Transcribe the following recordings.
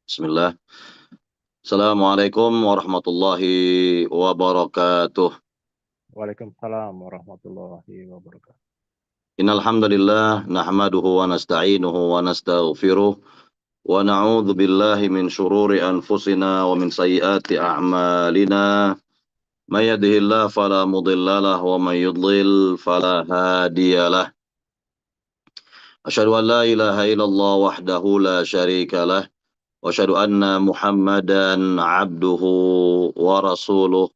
Bismillah. Assalamualaikum warahmatullahi wabarakatuh. Waalaikumsalam warahmatullahi wabarakatuh. Innal hamdalillah nahmaduhu wa nasta'inuhu wa nastaghfiruh wa na'udzu billahi min shururi anfusina wa min sayyiati a'malina. May yahdihillahu fala mudilla lahu wa may yudlil fala hadiyalah. Asyhadu an la ilaha illallah wahdahu la syarika lah wa asyhadu anna Muhammadan 'abduhu wa rasuluh.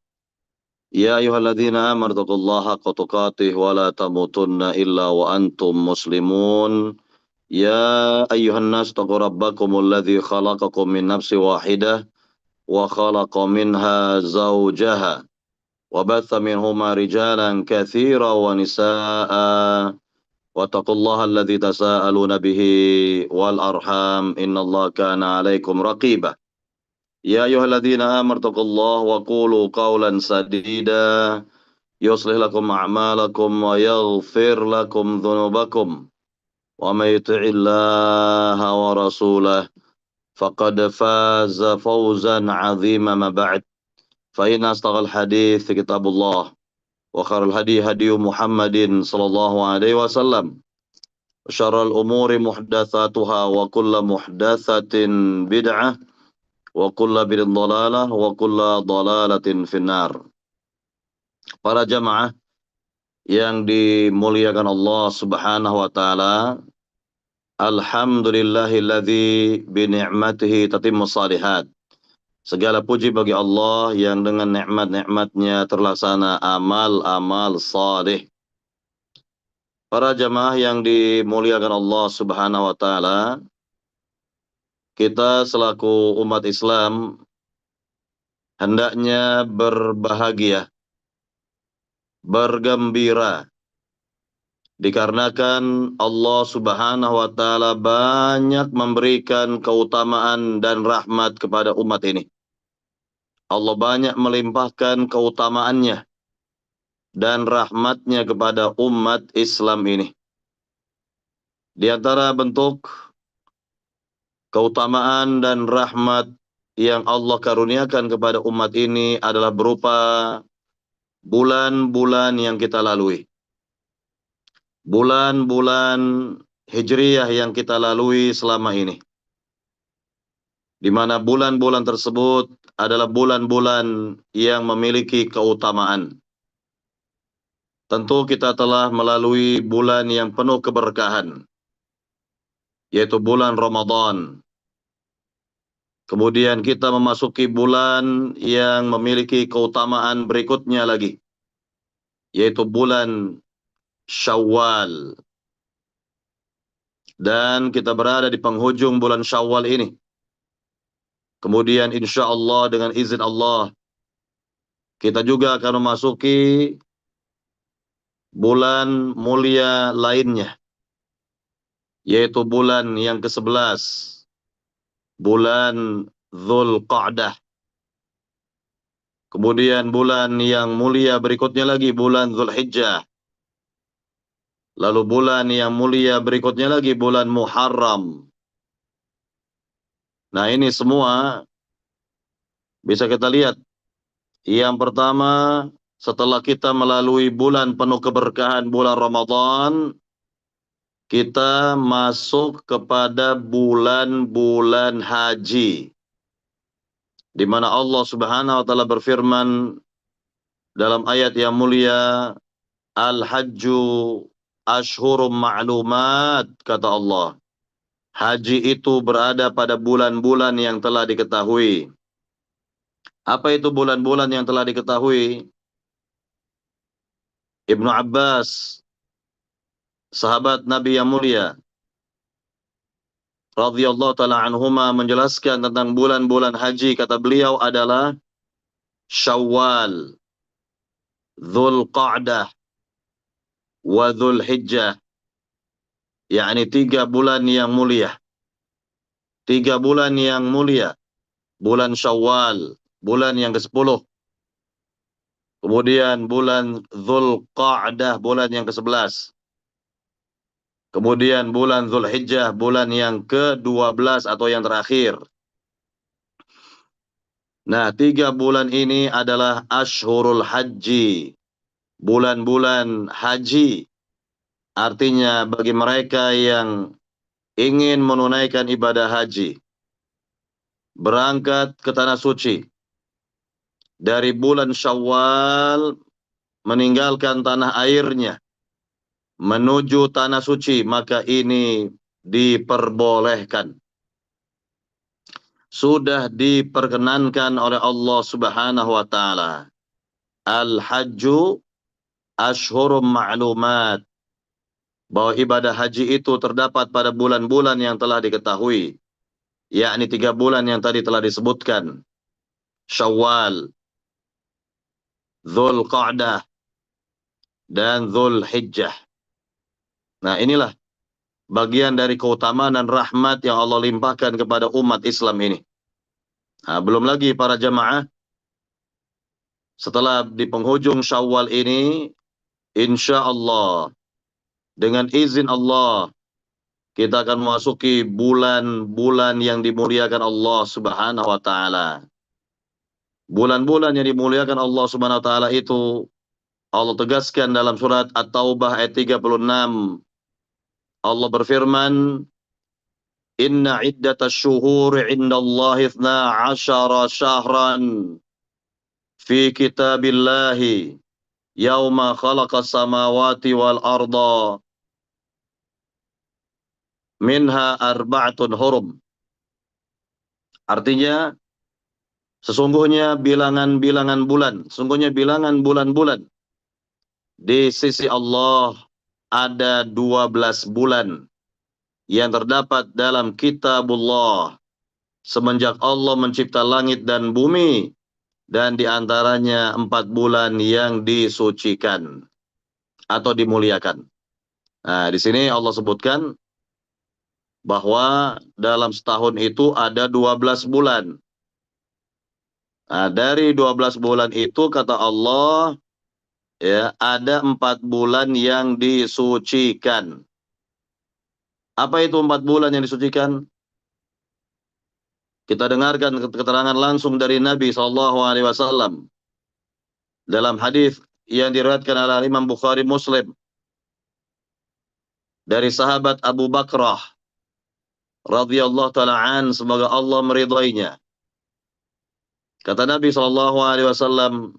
يا أيها الذين آمنوا اتقوا الله حق تقاته ولا تموتن إلا وأنتم مسلمون يا أيها الناس اتقوا ربكم الذي خلقكم من نفس واحدة وخلق منها زوجها وبث منهما رجالا كثيرا ونساء واتقوا الله الذي تساءلون به والأرحام إن الله كان عليكم رقيبا يا أيها الذين آمنوا اتقوا الله وقولوا قولا سديدا يصلح لكم أعمالكم ويغفر لكم ذنوبكم ومن يطع الله ورسوله فقد فاز فوزا عظيما. ما بعد فإن أصدق الحديث كتاب الله وخير الهدي هدي محمد صلى الله عليه وسلم وشر الأمور محدثاتها وكل محدثة بدعة wa kullu bid'atin dhalalah wa kullu dhalalatin finnar. Para jamaah yang dimuliakan Allah Subhanahu wa taala, alhamdulillahilladzi bi ni'matihi tatimmus shalihat. Segala puji bagi Allah yang dengan nikmat-nikmatnya terlaksana amal-amal saleh. Para jamaah yang dimuliakan Allah Subhanahu wa taala, kita selaku umat Islam hendaknya berbahagia, bergembira, dikarenakan Allah Subhanahu wa taala banyak memberikan keutamaan dan rahmat kepada umat ini. Allah banyak melimpahkan keutamaannya dan rahmatnya kepada umat Islam ini. Di antara bentuk keutamaan dan rahmat yang Allah karuniakan kepada umat ini adalah berupa bulan-bulan yang kita lalui. Bulan-bulan Hijriyah yang kita lalui selama ini. Di mana bulan-bulan tersebut adalah bulan-bulan yang memiliki keutamaan. Tentu kita telah melalui bulan yang penuh keberkahan, yaitu bulan Ramadan. Kemudian kita memasuki bulan yang memiliki keutamaan berikutnya lagi, yaitu bulan Syawal. Dan kita berada di penghujung bulan Syawal ini. Kemudian insya Allah dengan izin Allah, kita juga akan memasuki bulan mulia lainnya, yaitu bulan yang ke-11, bulan Dzulqa'dah. Kemudian bulan yang mulia berikutnya lagi, bulan Dzulhijjah. Lalu bulan yang mulia berikutnya lagi, bulan Muharram. Nah, ini semua bisa kita lihat. Yang pertama, setelah kita melalui bulan penuh keberkahan, bulan Ramadan, kita masuk kepada bulan-bulan haji, di mana Allah Subhanahu wa taala berfirman dalam ayat yang mulia, Al-Hajju Ashhurum Ma'lumat, kata Allah. Haji itu berada pada bulan-bulan yang telah diketahui. Apa itu bulan-bulan yang telah diketahui? Ibnu Abbas, sahabat Nabi yang mulia, radhiyallahu ta'ala anhuma, menjelaskan tentang bulan-bulan haji. Kata beliau adalah Syawal, Dzulqa'dah, wa Dzulhijjah. yakni 3 bulan yang mulia. 3 bulan yang mulia. Bulan Syawal, bulan yang ke-10. Kemudian bulan Dzulqa'dah, bulan yang ke-11. Kemudian bulan Dzulhijjah, bulan yang ke-12 atau yang terakhir. Nah, 3 bulan ini adalah Ashhurul Haji, bulan-bulan haji. Artinya bagi mereka yang ingin menunaikan ibadah haji, berangkat ke Tanah Suci dari bulan Syawal, meninggalkan tanah airnya, menuju Tanah Suci, maka ini diperbolehkan. Sudah diperkenankan oleh Allah Subhanahu wa taala. Al-Hajju Ashhurum Ma'lumat. Bahwa ibadah haji itu terdapat pada bulan-bulan yang telah diketahui, yakni 3 bulan yang tadi telah disebutkan: Syawal, Dzulqa'dah, dan Dzulhijjah. Nah, inilah bagian dari keutamaan dan rahmat yang Allah limpahkan kepada umat Islam ini. Nah, belum lagi para jamaah, setelah di penghujung Syawal ini, insya Allah, dengan izin Allah, kita akan memasuki bulan-bulan yang dimuliakan Allah Subhanahu wa taala. Bulan-bulan yang dimuliakan Allah Subhanahu wa taala itu Allah tegaskan dalam surat At-Taubah ayat 36. Allah berfirman, "Inna iddatash syuhuri 'indallahi 12 syahran fi kitabillahi yauma khalaqas samawati wal arda minha arba'atun hurum." Artinya, sesungguhnya bilangan-bilangan bulan, sesungguhnya bilangan bulan-bulan di sisi Allah ada 12 bulan yang terdapat dalam kitabullah semenjak Allah mencipta langit dan bumi, dan diantaranya 4 bulan yang disucikan atau dimuliakan. Nah, di sini Allah sebutkan bahwa dalam setahun itu ada 12 bulan. Nah, dari 12 bulan itu kata Allah, ya, ada 4 bulan yang disucikan. Apa itu 4 bulan yang disucikan? Kita dengarkan keterangan langsung dari Nabi SAW dalam hadis yang diriwayatkan oleh Imam Bukhari Muslim dari sahabat Abu Bakrah radhiyallahu taala an, semoga Allah meridainya. Kata Nabi SAW,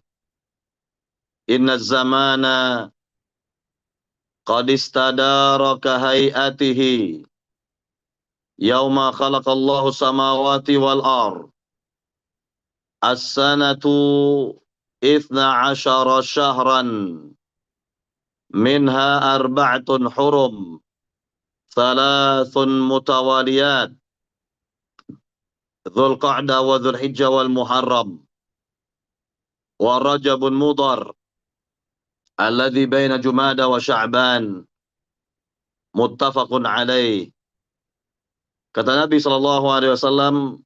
"Inna zamana qad istadara ka hayatihi yauma khalaqallahu samawati wal ard. As-sanatu 12 syahran minha arba'atun hurum, thalathun mutawaliyat, Dzulqa'dah wa Dzulhijjah wal Muharram, wa Rajabun Mudhar, alladhi baina Jumada wa Sya'ban, muttafaqun alaih." Kata Nabi SAW,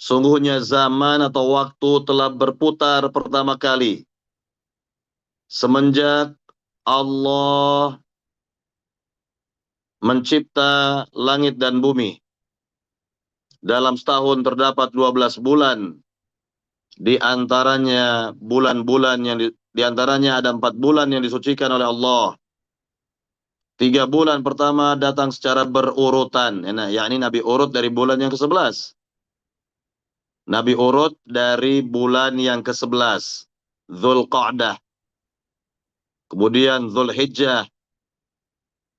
sungguhnya zaman atau waktu telah berputar pertama kali semenjak Allah mencipta langit dan bumi. Dalam setahun terdapat 12 bulan. Di antaranya bulan-bulan yang di antaranya ada 4 bulan yang disucikan oleh Allah. 3 bulan pertama datang secara berurutan. Nah, yakni Nabi urut dari bulan yang ke-11. Nabi urut dari bulan yang ke-11. Dzulqa'dah. Kemudian Dzulhijjah.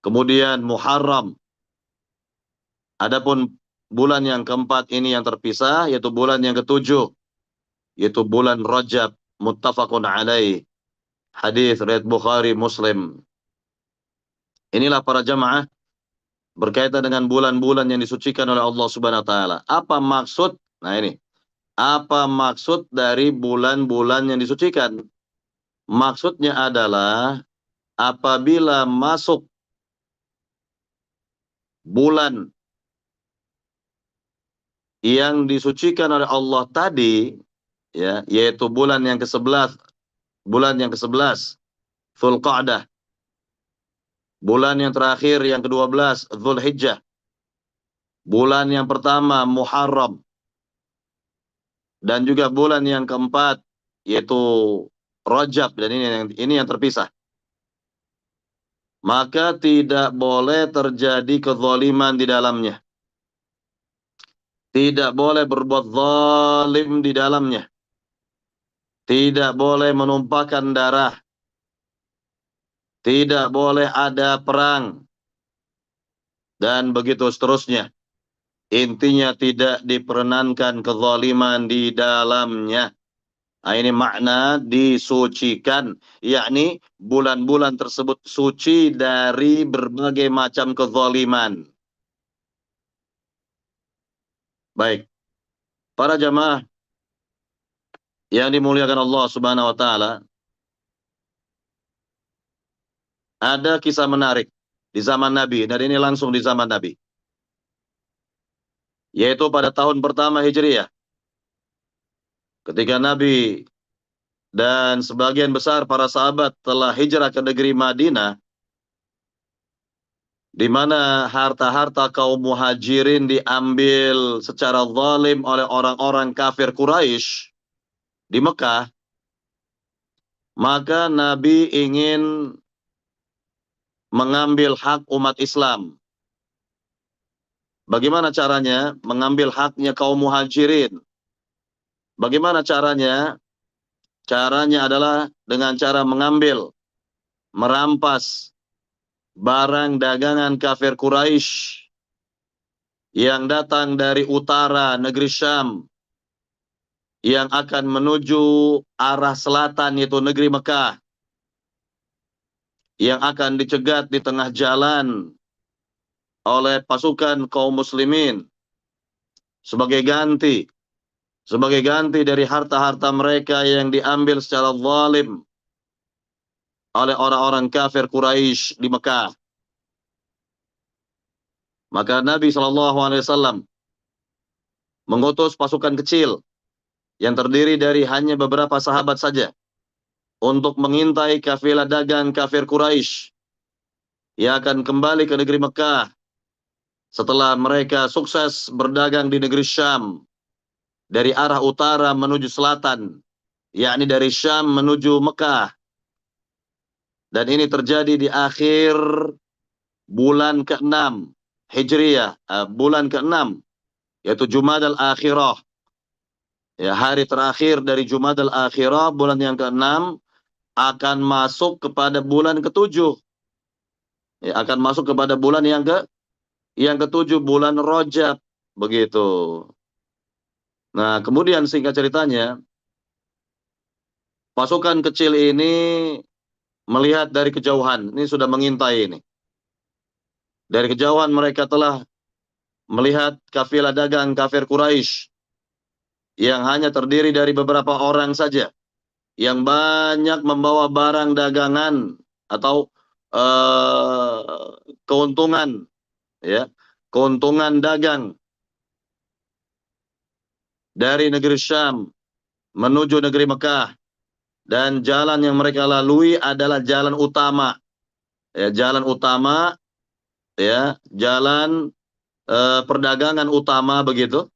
Kemudian Muharram. Adapun bulan yang keempat ini yang terpisah, yaitu bulan yang ke-7, yaitu bulan Rajab, muttafaqun alaih. Hadis riwayat Bukhari Muslim. Inilah para jamaah berkaitan dengan bulan-bulan yang disucikan oleh Allah Subhanahu wa taala. Apa maksud? Nah, ini. Apa maksud dari bulan-bulan yang disucikan? Maksudnya adalah apabila masuk bulan yang disucikan oleh Allah tadi, ya, yaitu bulan yang ke-11, Dzulqa'dah. Bulan yang terakhir yang ke-12, Dzulhijjah. Bulan yang pertama, Muharram. dan juga bulan yang keempat yaitu Rajab, dan ini yang terpisah. Maka tidak boleh terjadi kezaliman di dalamnya. Tidak boleh berbuat zalim di dalamnya. Tidak boleh menumpahkan darah. Tidak boleh ada perang. Dan begitu seterusnya. Intinya tidak diperkenankan kezaliman di dalamnya. Nah, ini makna disucikan, yakni bulan-bulan tersebut suci dari berbagai macam kezaliman. Baik, para jamaah yang dimuliakan Allah Subhanahu wa taala, ada kisah menarik di zaman Nabi, dan ini langsung di zaman Nabi. Yaitu pada tahun pertama Hijriah. Ketika Nabi dan sebagian besar para sahabat telah hijrah ke negeri Madinah, di mana harta-harta kaum muhajirin diambil secara zalim oleh orang-orang kafir Quraisy di Mekah, maka Nabi ingin mengambil hak umat Islam. Bagaimana caranya? Mengambil haknya kaum muhajirin. Bagaimana caranya? Caranya adalah dengan cara mengambil, merampas barang dagangan kafir Quraisy yang datang dari utara negeri Syam, yang akan menuju arah selatan yaitu negeri Mekah, yang akan dicegat di tengah jalan oleh pasukan kaum muslimin sebagai ganti dari harta-harta mereka yang diambil secara zalim oleh orang-orang kafir Quraisy di Mekah. Maka Nabi SAW mengutus pasukan kecil yang terdiri dari hanya beberapa sahabat saja untuk mengintai kafilah dagang kafir Quraisy yang akan kembali ke negeri Mekah setelah mereka sukses berdagang di negeri Syam dari arah utara menuju selatan, yakni dari Syam menuju Mekah. Dan ini terjadi di akhir bulan ke-6 Hijriah, bulan ke-6 yaitu Jumadal Akhirah. Ya, hari terakhir dari Jumadal Akhirah, bulan yang ke-6 akan masuk kepada bulan ke-7. Ya, akan masuk kepada bulan yang ke-7, bulan Rajab, begitu. Nah, kemudian singkat ceritanya, pasukan kecil ini melihat dari kejauhan, ini sudah mengintai ini. Dari kejauhan mereka telah melihat kafilah dagang kafir Quraisy yang hanya terdiri dari beberapa orang saja, yang banyak membawa barang dagangan atau keuntungan, ya, keuntungan dagang dari negeri Syam menuju negeri Mekah, dan jalan yang mereka lalui adalah jalan utama, ya, jalan perdagangan utama begitu,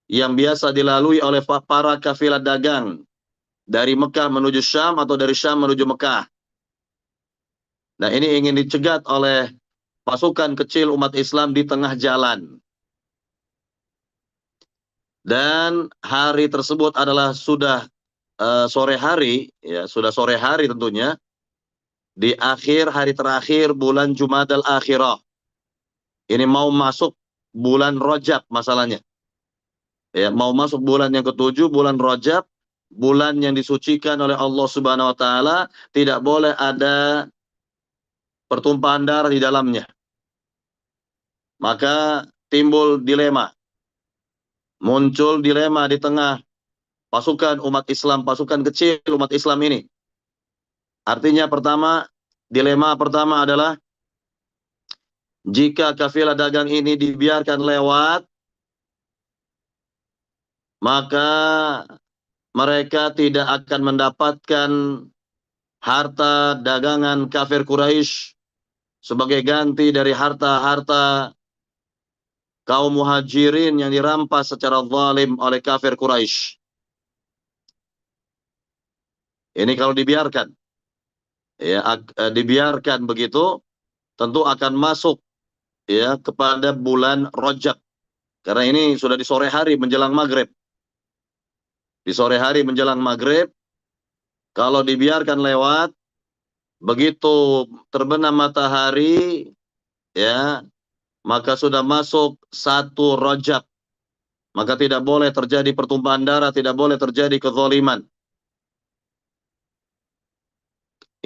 yang biasa dilalui oleh para kafilah dagang dari Mekah menuju Syam atau dari Syam menuju Mekah. Nah, ini ingin dicegat oleh pasukan kecil umat Islam di tengah jalan. Dan hari tersebut adalah sudah sore hari, ya, sudah sore hari tentunya, di akhir hari terakhir bulan Jumadal Akhirah. Ini mau masuk bulan Rajab masalahnya. Ya, mau masuk bulan yang ke-7, bulan Rajab, bulan yang disucikan oleh Allah Subhanahu wa taala, tidak boleh ada pertumpahan darah di dalamnya. Maka timbul dilema. Muncul dilema di tengah pasukan umat Islam, pasukan kecil umat Islam ini. Artinya dilema pertama adalah jika kafilah dagang ini dibiarkan lewat, maka mereka tidak akan mendapatkan harta dagangan kafir Quraisy sebagai ganti dari harta-harta kaum muhajirin yang dirampas secara zalim oleh kafir Quraisy. Ini kalau dibiarkan, ya dibiarkan begitu, tentu akan masuk ya kepada bulan Rajab. Karena ini sudah di sore hari menjelang maghrib. Di sore hari menjelang maghrib, kalau dibiarkan lewat, begitu terbenam matahari, ya, maka sudah masuk 1 Rajab. Maka tidak boleh terjadi pertumpahan darah, tidak boleh terjadi kezaliman.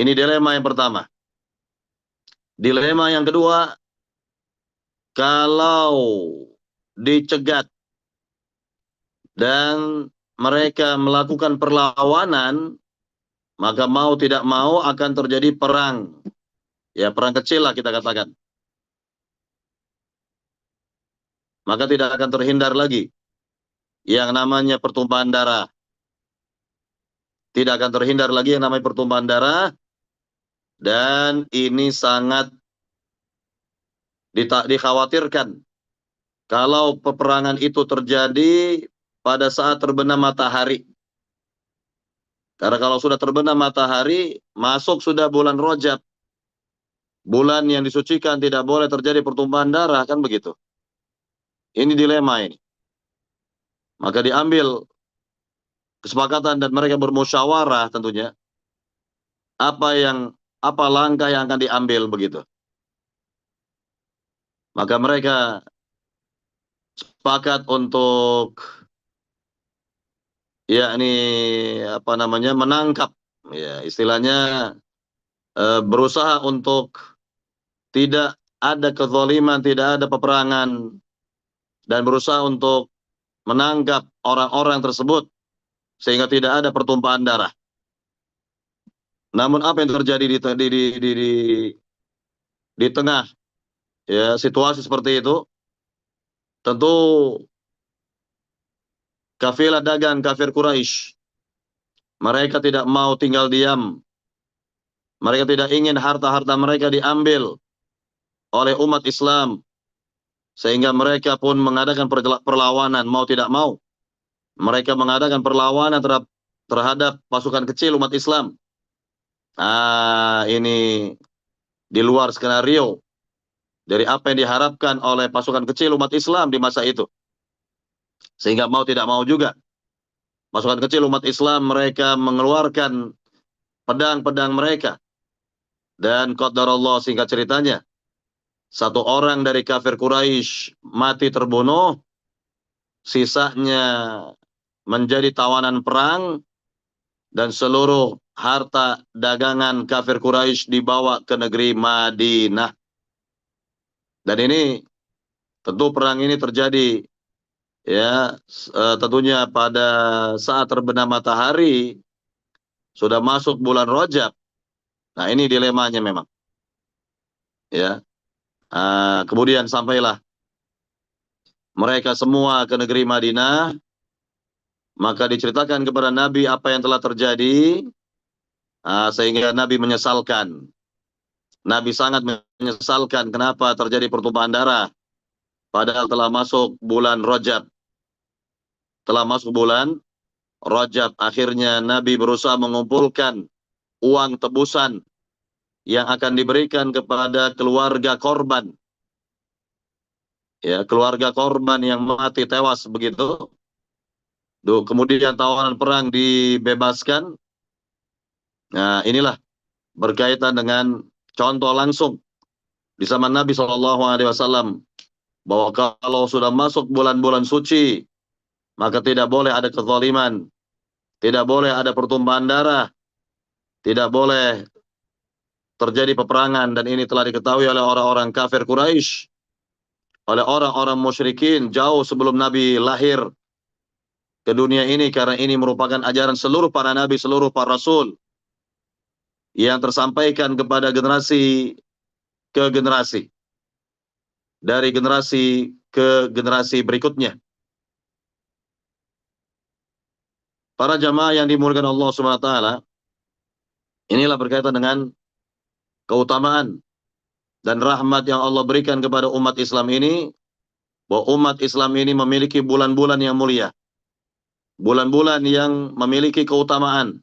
Ini dilema yang pertama. Dilema yang kedua, kalau dicegat dan mereka melakukan perlawanan, maka mau tidak mau akan terjadi perang. Ya, perang kecil lah kita katakan. Maka tidak akan terhindar lagi yang namanya pertumpahan darah. Tidak akan terhindar lagi yang namanya pertumpahan darah. Dan ini sangat dikhawatirkan kalau peperangan itu terjadi pada saat terbenam matahari. Karena kalau sudah terbenam matahari, masuk sudah bulan Rajab. Bulan yang disucikan, tidak boleh terjadi pertumpahan darah, kan begitu. Ini dilema ini. Maka diambil kesepakatan dan mereka bermusyawarah tentunya. Apa langkah yang akan diambil begitu. Maka mereka sepakat untuk menangkap, ya istilahnya berusaha untuk tidak ada kezaliman, tidak ada peperangan, dan berusaha untuk menangkap orang-orang tersebut sehingga tidak ada pertumpahan darah. Namun apa yang terjadi di tengah ya situasi seperti itu, tentu kafilah dagang kafir Quraisy, mereka tidak mau tinggal diam. Mereka tidak ingin harta-harta mereka diambil oleh umat Islam, sehingga mereka pun mengadakan perlawanan mau tidak mau. Mereka mengadakan perlawanan terhadap pasukan kecil umat Islam. Ini di luar skenario dari apa yang diharapkan oleh pasukan kecil umat Islam di masa itu. Sehingga mau tidak mau juga pasukan kecil umat Islam mereka mengeluarkan pedang-pedang mereka. Dan qadarullah, singkat ceritanya, 1 orang dari kafir Quraisy mati terbunuh, sisanya menjadi tawanan perang, dan seluruh harta dagangan kafir Quraisy dibawa ke negeri Madinah. Dan ini tentu perang ini terjadi ya tentunya pada saat terbenam matahari, sudah masuk bulan Rajab. Nah, ini dilemanya memang. Ya. Kemudian sampailah mereka semua ke negeri Madinah, maka diceritakan kepada Nabi apa yang telah terjadi, sehingga Nabi menyesalkan. Nabi sangat menyesalkan kenapa terjadi pertumpahan darah, padahal telah masuk bulan Rajab. Telah masuk bulan Rajab. Akhirnya Nabi berusaha mengumpulkan uang tebusan yang akan diberikan kepada keluarga korban. Ya, keluarga korban yang mati tewas begitu. Kemudian tawanan perang dibebaskan. Nah, inilah berkaitan dengan contoh langsung di zaman Nabi SAW, bahwa kalau sudah masuk bulan-bulan suci, maka tidak boleh ada kezaliman, tidak boleh ada pertumpahan darah, tidak boleh terjadi peperangan. Dan ini telah diketahui oleh orang-orang kafir Quraisy, oleh orang-orang musyrikin jauh sebelum Nabi lahir ke dunia ini, karena ini merupakan ajaran seluruh para nabi, seluruh para rasul yang tersampaikan kepada generasi ke generasi, dari generasi ke generasi berikutnya. Para jamaah yang dimuliakan Allah Subhanahu wa taala, inilah berkaitan dengan keutamaan dan rahmat yang Allah berikan kepada umat Islam ini, bahwa umat Islam ini memiliki bulan-bulan yang mulia, bulan-bulan yang memiliki keutamaan.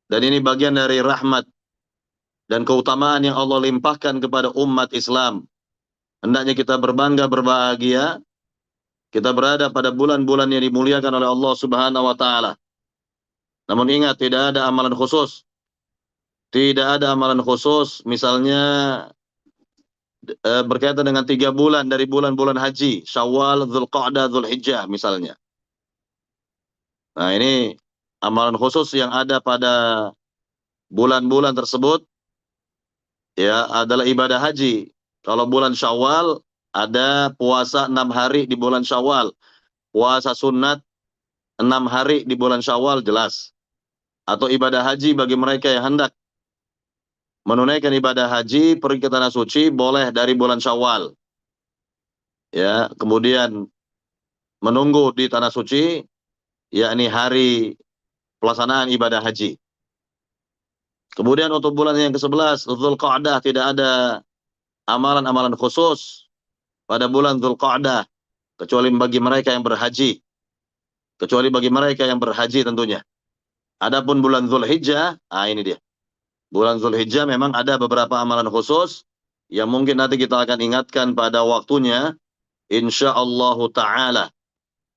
Dan ini bagian dari rahmat dan keutamaan yang Allah limpahkan kepada umat Islam. Hendaknya kita berbangga, berbahagia, kita berada pada bulan-bulan yang dimuliakan oleh Allah Subhanahu wa taala. Namun ingat, tidak ada amalan khusus. Tidak ada amalan khusus, misalnya berkaitan dengan 3 bulan dari bulan-bulan haji, Syawal, Dzulqa'dah, Dzulhijjah misalnya. Nah, ini amalan khusus yang ada pada bulan-bulan tersebut ya adalah ibadah haji. Kalau bulan Syawal ada puasa 6 hari di bulan Syawal. Puasa sunat 6 hari di bulan Syawal jelas. Atau ibadah haji bagi mereka yang hendak menunaikan ibadah haji pergi ke tanah suci boleh dari bulan Syawal. Ya, kemudian menunggu di tanah suci yakni hari pelaksanaan ibadah haji. Kemudian untuk bulan yang ke-11 Dzulqa'dah tidak ada amalan-amalan khusus pada bulan Dzulqa'dah kecuali bagi mereka yang berhaji. Kecuali bagi mereka yang berhaji tentunya. Adapun bulan Dzulhijjah, ini dia. Bulan Dzulhijjah memang ada beberapa amalan khusus yang mungkin nanti kita akan ingatkan pada waktunya insyaallah taala.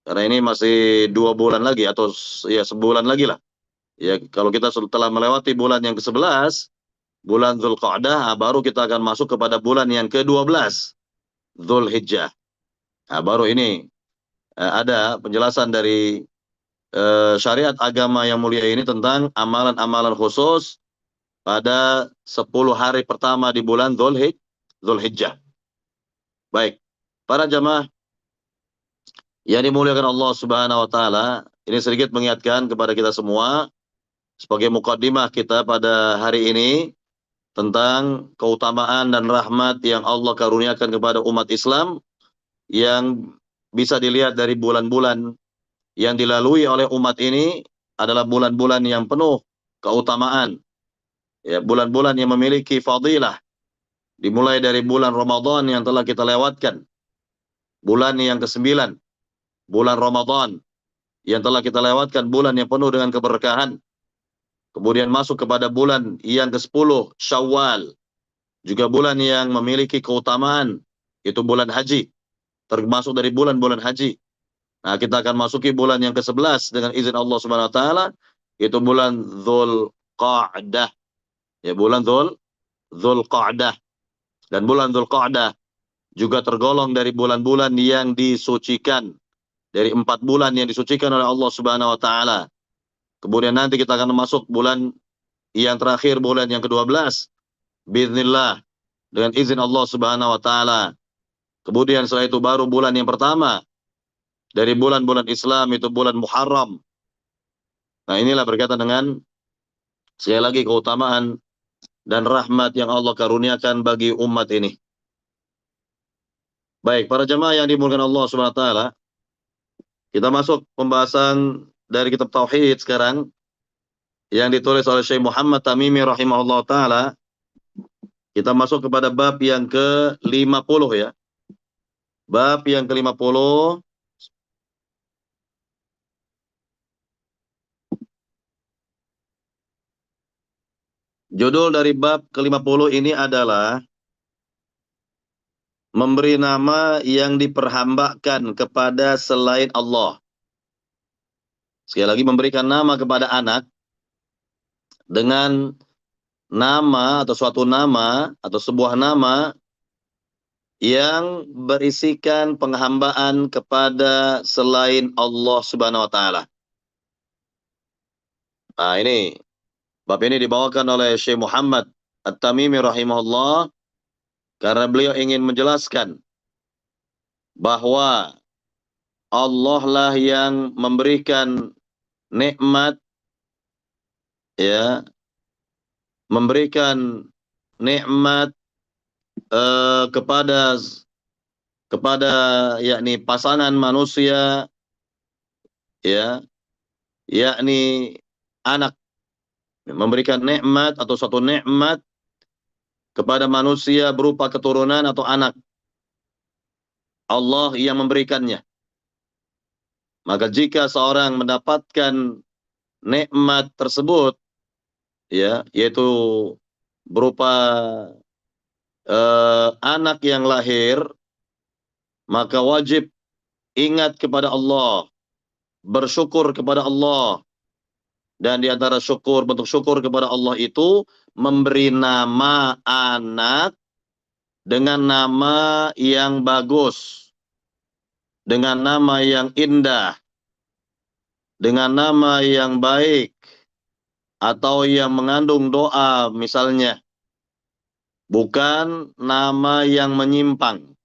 Karena ini masih 2 bulan lagi atau ya sebulan lagi lah. Ya kalau kita telah melewati bulan yang ke-11, bulan Dzulqa'dah, baru kita akan masuk kepada bulan yang ke-12, Dzulhijjah. Nah, baru ini ada penjelasan dari syariat agama yang mulia ini tentang amalan-amalan khusus pada 10 hari pertama di bulan Dzulhijjah. Baik, para jamaah yang dimuliakan Allah Subhanahu wa taala, ini sedikit mengingatkan kepada kita semua sebagai mukaddimah kita pada hari ini tentang keutamaan dan rahmat yang Allah karuniakan kepada umat Islam yang bisa dilihat dari bulan-bulan yang dilalui oleh umat ini adalah bulan-bulan yang penuh keutamaan. Ya, bulan-bulan yang memiliki fadilah. Dimulai dari bulan Ramadan yang telah kita lewatkan. Bulan yang ke-9, bulan Ramadan yang telah kita lewatkan, bulan yang penuh dengan keberkahan. Kemudian masuk kepada bulan yang ke-10, Syawal. Juga bulan yang memiliki keutamaan, itu bulan haji. Termasuk dari bulan-bulan haji. Nah, kita akan masuki bulan yang ke-11 dengan izin Allah Subhanahu wa taala, itu bulan Dzulqa'dah. Ya, bulan Dzulqa'dah. Dan bulan Dzulqa'dah juga tergolong dari bulan-bulan yang disucikan. Dari 4 bulan yang disucikan oleh Allah Subhanahu wa taala. Kemudian nanti kita akan masuk bulan yang terakhir, bulan yang ke-12. Biiznillah, dengan izin Allah Subhanahu wa taala. Kemudian setelah itu baru bulan yang pertama dari bulan-bulan Islam, itu bulan Muharram. Nah, inilah berkaitan dengan sekali lagi keutamaan dan rahmat yang Allah karuniakan bagi umat ini. Baik, para jemaah yang dimuliakan Allah Subhanahu wa taala, kita masuk pembahasan dari kitab tauhid sekarang yang ditulis oleh Syekh Muhammad Tamimi rahimahullah taala. Kita masuk kepada bab yang ke-50 ya. Bab yang ke-50. Judul dari bab ke-50 ini adalah memberi nama yang diperhambakan kepada selain Allah. Sekali lagi, memberikan nama kepada anak dengan nama atau suatu nama atau sebuah nama yang berisikan penghambaan kepada selain Allah Subhanahu wa taala. Nah, ini bab ini dibawakan oleh Syekh Muhammad At-Tamimi rahimahullah karena beliau ingin menjelaskan bahwa Allah lah yang memberikan nikmat, ya, memberikan nikmat kepada yakni pasangan manusia, ya, yakni anak, memberikan nikmat atau suatu nikmat kepada manusia berupa keturunan atau anak. Allah yang memberikannya. Maka jika seorang mendapatkan nikmat tersebut, ya, yaitu berupa anak yang lahir, maka wajib ingat kepada Allah, bersyukur kepada Allah. Dan di antara syukur, bentuk syukur kepada Allah itu memberi nama anak dengan nama yang bagus, dengan nama yang indah, dengan nama yang baik, atau yang mengandung doa misalnya. Bukan nama yang menyimpang,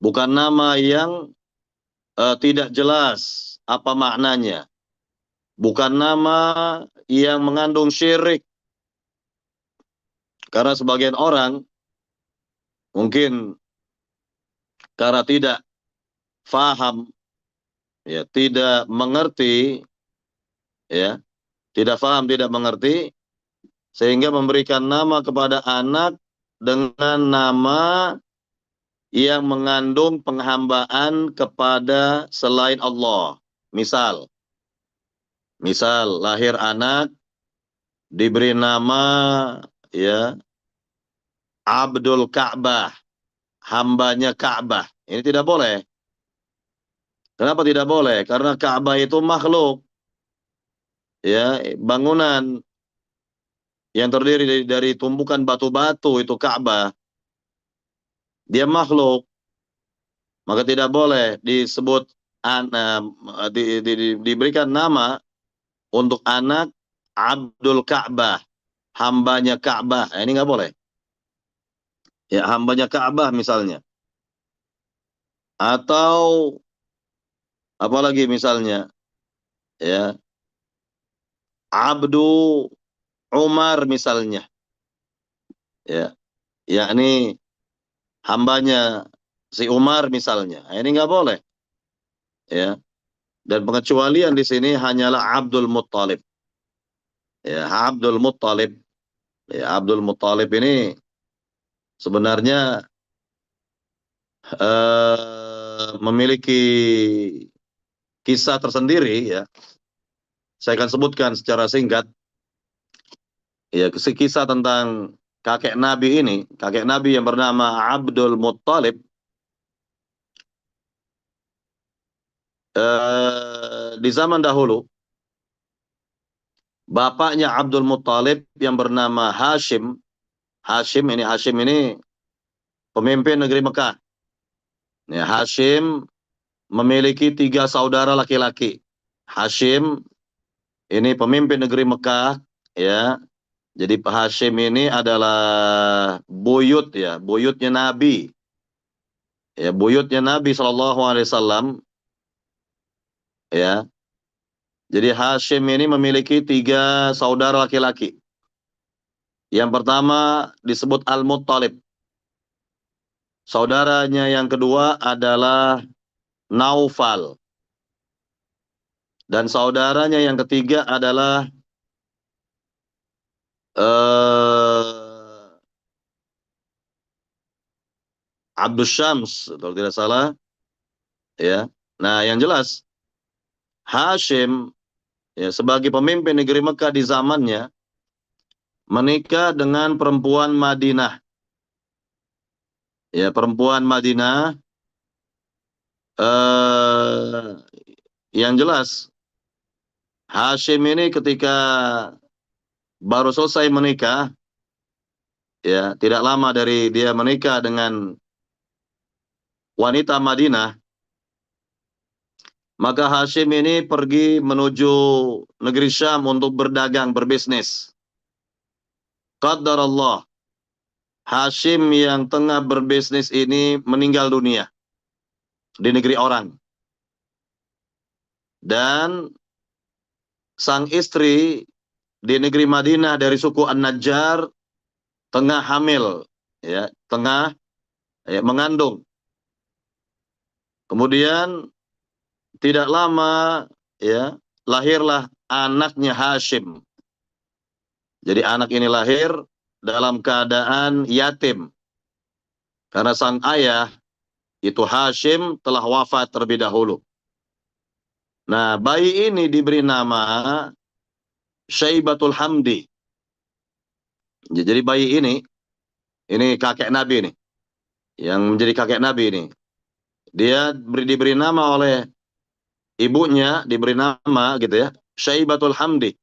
bukan nama yang tidak jelas apa maknanya, bukan nama yang mengandung syirik. Karena sebagian orang mungkin karena tidak faham, ya, tidak mengerti, ya, tidak faham, tidak mengerti, sehingga memberikan nama kepada anak dengan nama yang mengandung penghambaan kepada selain Allah. Misal lahir anak diberi nama, ya, Abdul Ka'bah, hambanya Ka'bah. Ini tidak boleh. Kenapa tidak boleh? Karena Ka'bah itu makhluk, ya, bangunan yang terdiri dari tumpukan batu-batu, itu Ka'bah. Dia makhluk, maka tidak boleh disebut diberikan nama untuk anak Abdul Ka'bah, hambanya Ka'bah. Ini nggak boleh. Ya, hambanya Ka'bah misalnya. Atau apalagi misalnya, ya, Abdu Umar misalnya, ya, yakni hambanya si Umar misalnya. Ini nggak boleh, ya. Dan pengecualian di sini hanyalah Abdul Muttalib. Ya, Abdul Muttalib. Ya, Abdul Muttalib ini sebenarnya memiliki kisah tersendiri, ya. Saya akan sebutkan secara singkat, ya, kisah tentang kakek Nabi ini, kakek Nabi yang bernama Abdul Muttalib. Di zaman dahulu, bapaknya Abdul Muttalib yang bernama Hashim. Hashim ini pemimpin negeri Mekah. Ya, Hashim memiliki 3 saudara laki-laki. Hashim ini pemimpin negeri Mekah, ya. Jadi Hashim ini adalah buyut, ya, buyutnya Nabi. Ya, buyutnya Nabi SAW, ya. Jadi Hashim ini memiliki 3 saudara laki-laki. Yang pertama disebut Al-Muttalib. Saudaranya yang kedua adalah Naufal. Dan saudaranya yang ketiga adalah Abdus Syams, kalau tidak salah, ya. Nah, yang jelas Hashim, ya, sebagai pemimpin negeri Mekah di zamannya, menikah dengan perempuan Madinah. Ya, perempuan Madinah, yang jelas Hashim ini ketika baru selesai menikah, ya, tidak lama dari dia menikah dengan wanita Madinah, maka Hashim ini pergi menuju negeri Syam untuk berdagang, berbisnis. Qadarullah, Hashim yang tengah berbisnis ini meninggal dunia di negeri orang. Dan sang istri di negeri Madinah dari suku An-Najjar tengah hamil, ya, tengah, ya, mengandung. Kemudian tidak lama, ya, lahirlah anaknya Hashim. Jadi anak ini lahir dalam keadaan yatim. Karena sang ayah, itu Hashim, telah wafat terlebih dahulu. Nah, bayi ini diberi nama Syaibatul Hamdi. Jadi bayi ini kakek Nabi nih, yang menjadi kakek Nabi ini. Dia diberi nama oleh ibunya, diberi nama gitu ya, Syaibatul Hamdi,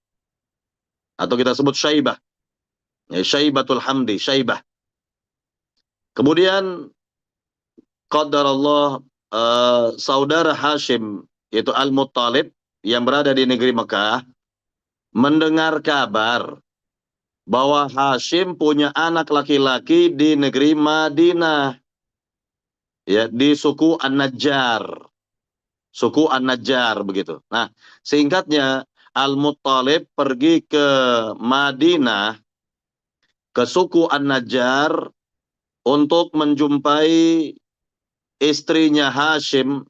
atau kita sebut Syaibah. Ya, Syaibatul Hamdi, Syaibah. Kemudian qadarallah, saudara Hashim, yaitu Al-Muttalib, yang berada di negeri Mekah, mendengar kabar bahwa Hashim punya anak laki-laki di negeri Madinah, ya, di suku An-Najjar. Suku An-Najjar begitu. Nah, singkatnya, Al-Muttalib pergi ke Madinah, ke suku An-Najjar, untuk menjumpai istrinya Hashim,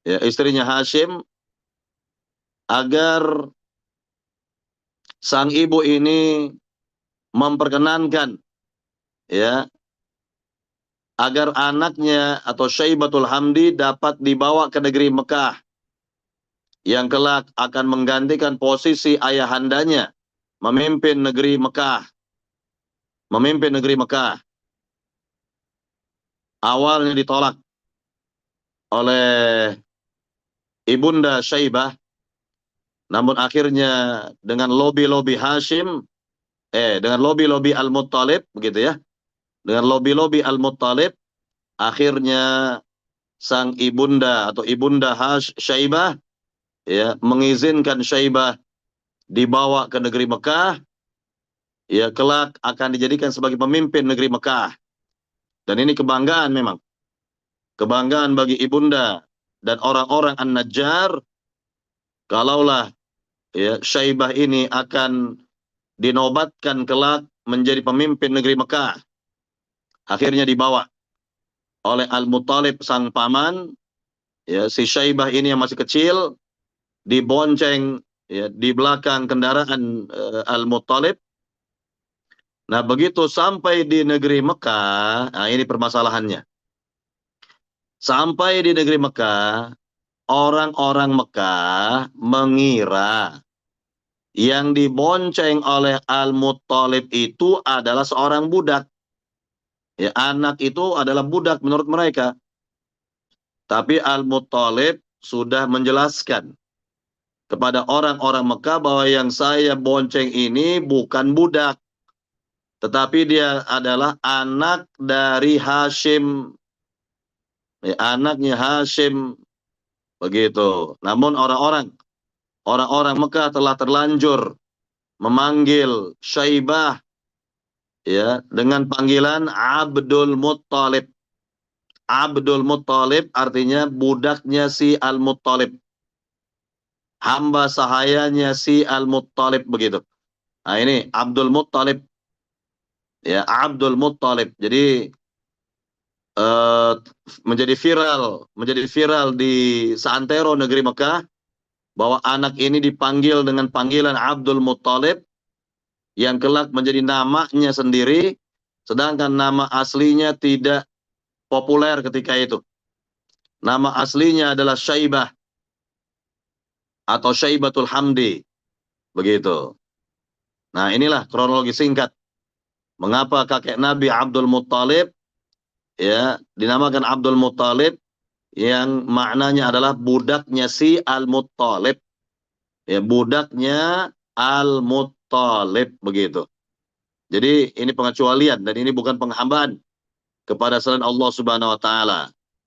ya, istrinya Hashim, agar sang ibu ini memperkenankan, ya, agar anaknya atau Syaibatul Hamdi dapat dibawa ke negeri Mekah, yang kelak akan menggantikan posisi ayahandanya memimpin negeri Mekah. Memimpin negeri Mekah. Awalnya ditolak oleh ibunda Syaibah, namun akhirnya dengan lobi-lobi Hashim, dengan lobi-lobi Al-Muttalib, begitu ya, dengan lobi-lobi Al-Muttalib, akhirnya sang ibunda atau ibunda Syaibah, ya, mengizinkan Syaibah dibawa ke negeri Mekah, ya, kelak akan dijadikan sebagai pemimpin negeri Mekah. Dan ini kebanggaan memang. Kebanggaan bagi ibunda dan orang-orang An-Najjar, kalaulah, ya, Syaibah ini akan dinobatkan kelak menjadi pemimpin negeri Mekah. Akhirnya dibawa oleh Al-Muttalib sang paman, ya, si Syaibah ini yang masih kecil, dibonceng, ya, di belakang kendaraan Al-Muttalib. Nah, begitu sampai di negeri Mekah, nah ini permasalahannya. Sampai di negeri Mekah, orang-orang Mekah mengira yang dibonceng oleh Al-Muttalib itu adalah seorang budak. Ya, anak itu adalah budak menurut mereka. Tapi Al-Muttalib sudah menjelaskan kepada orang-orang Mekah bahwa yang saya bonceng ini bukan budak, tetapi dia adalah anak dari Hashim. Ya, anaknya Hashim, begitu. Namun orang-orang Mekah telah terlanjur memanggil Syaibah, ya, dengan panggilan Abdul Muttalib. Abdul Muttalib artinya budaknya si Al-Muttalib, hamba sahayanya si Al-Muttalib, begitu. Nah, ini Abdul Muttalib, ya, Abdul Muttalib. Jadi eh, menjadi viral di seantero negeri Mekah bahwa anak ini dipanggil dengan panggilan Abdul Muttalib, yang kelak menjadi namanya sendiri, sedangkan nama aslinya tidak populer ketika itu. Nama aslinya adalah Syaibah atau Syaibatul Hamdi, begitu. Nah, inilah kronologi singkat mengapa kakek Nabi Abdul Muttalib, ya, dinamakan Abdul Muttalib, yang maknanya adalah budaknya si Al-Muttalib, ya, budaknya Al-Muttalib, begitu. Jadi ini pengecualian dan ini bukan penghambaan kepada selain Allah Subhanahu wa taala.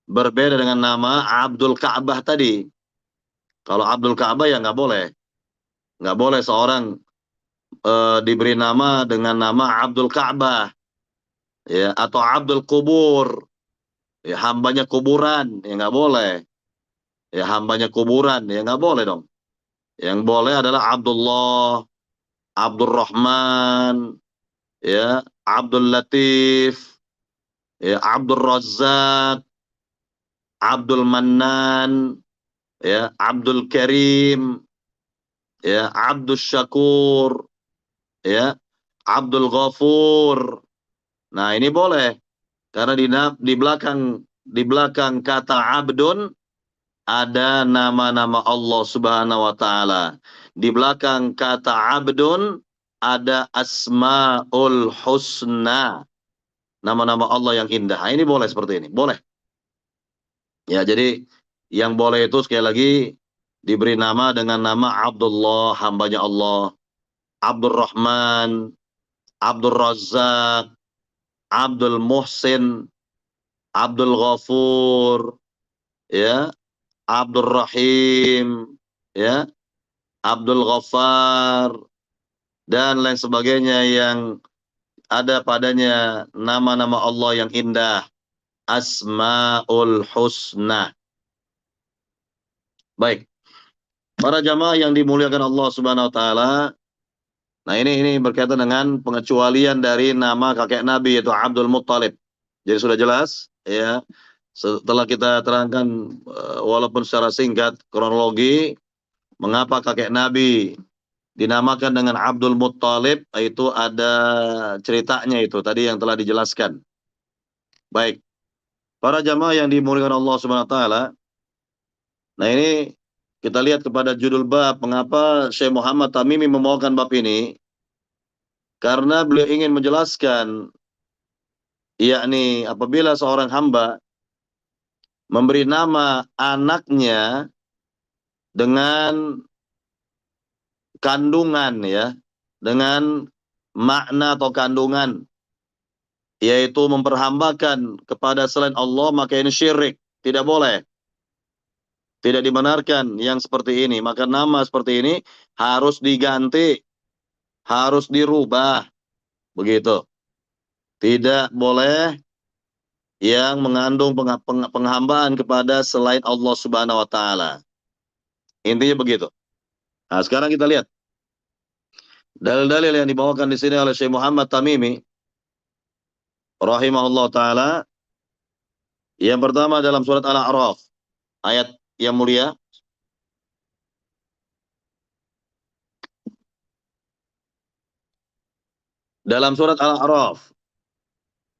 Berbeda dengan nama Abdul Ka'bah tadi. Kalau Abdul Ka'bah ya nggak boleh. Nggak boleh seorang diberi nama dengan nama Abdul Ka'bah, ya, atau Abdul Kubur, ya, hambanya kuburan, ya nggak boleh. Ya, hambanya kuburan, ya nggak boleh dong. Yang boleh adalah Abdullah, Abdul Rahman, ya, Abdul Latif, ya, Abdul Razak, Abdul Mannan, ya, Abdul Karim, ya, Abdul Syakur, ya, Abdul Ghafur. Nah, ini boleh karena di belakang kata abdun ada nama-nama Allah Subhanahu wa taala. Di belakang kata abdun ada asmaul husna. Nama-nama Allah yang indah. Nah, ini boleh seperti ini. Boleh. Ya, jadi yang boleh itu sekali lagi diberi nama dengan nama Abdullah, hambanya Allah, Abdul Rahman, Abdul Razak, Abdul Muhsin, Abdul Ghafur, ya, Abdul Rahim, ya, Abdul Ghaffar, dan lain sebagainya yang ada padanya nama-nama Allah yang indah. Asmaul Husna. Baik. Para jamaah yang dimuliakan Allah Subhanahu wa taala, nah ini berkaitan dengan pengecualian dari nama kakek Nabi yaitu Abdul Muttalib. Jadi sudah jelas ya. Setelah kita terangkan walaupun secara singkat kronologi mengapa kakek Nabi dinamakan dengan Abdul Muttalib, itu ada ceritanya itu tadi yang telah dijelaskan. Baik. Para jamaah yang dimuliakan Allah Subhanahu wa taala, nah ini kita lihat kepada judul bab, mengapa Syekh Muhammad Tamimi membawakan bab ini? Karena beliau ingin menjelaskan, yakni apabila seorang hamba memberi nama anaknya dengan kandungan ya, dengan makna atau kandungan, yaitu memperhambakan kepada selain Allah, maka ini syirik, tidak boleh. Tidak dibenarkan yang seperti ini. Maka nama seperti ini harus diganti, harus dirubah. Begitu. Tidak boleh yang mengandung penghambaan kepada selain Allah Subhanahu wa taala. Intinya begitu. Nah, sekarang kita lihat dalil-dalil yang dibawakan di sini oleh Syekh Muhammad Tamimi rahimahullah taala. Yang pertama dalam surat Al-A'raf, ayat yang mulia. Dalam surat Al-A'raf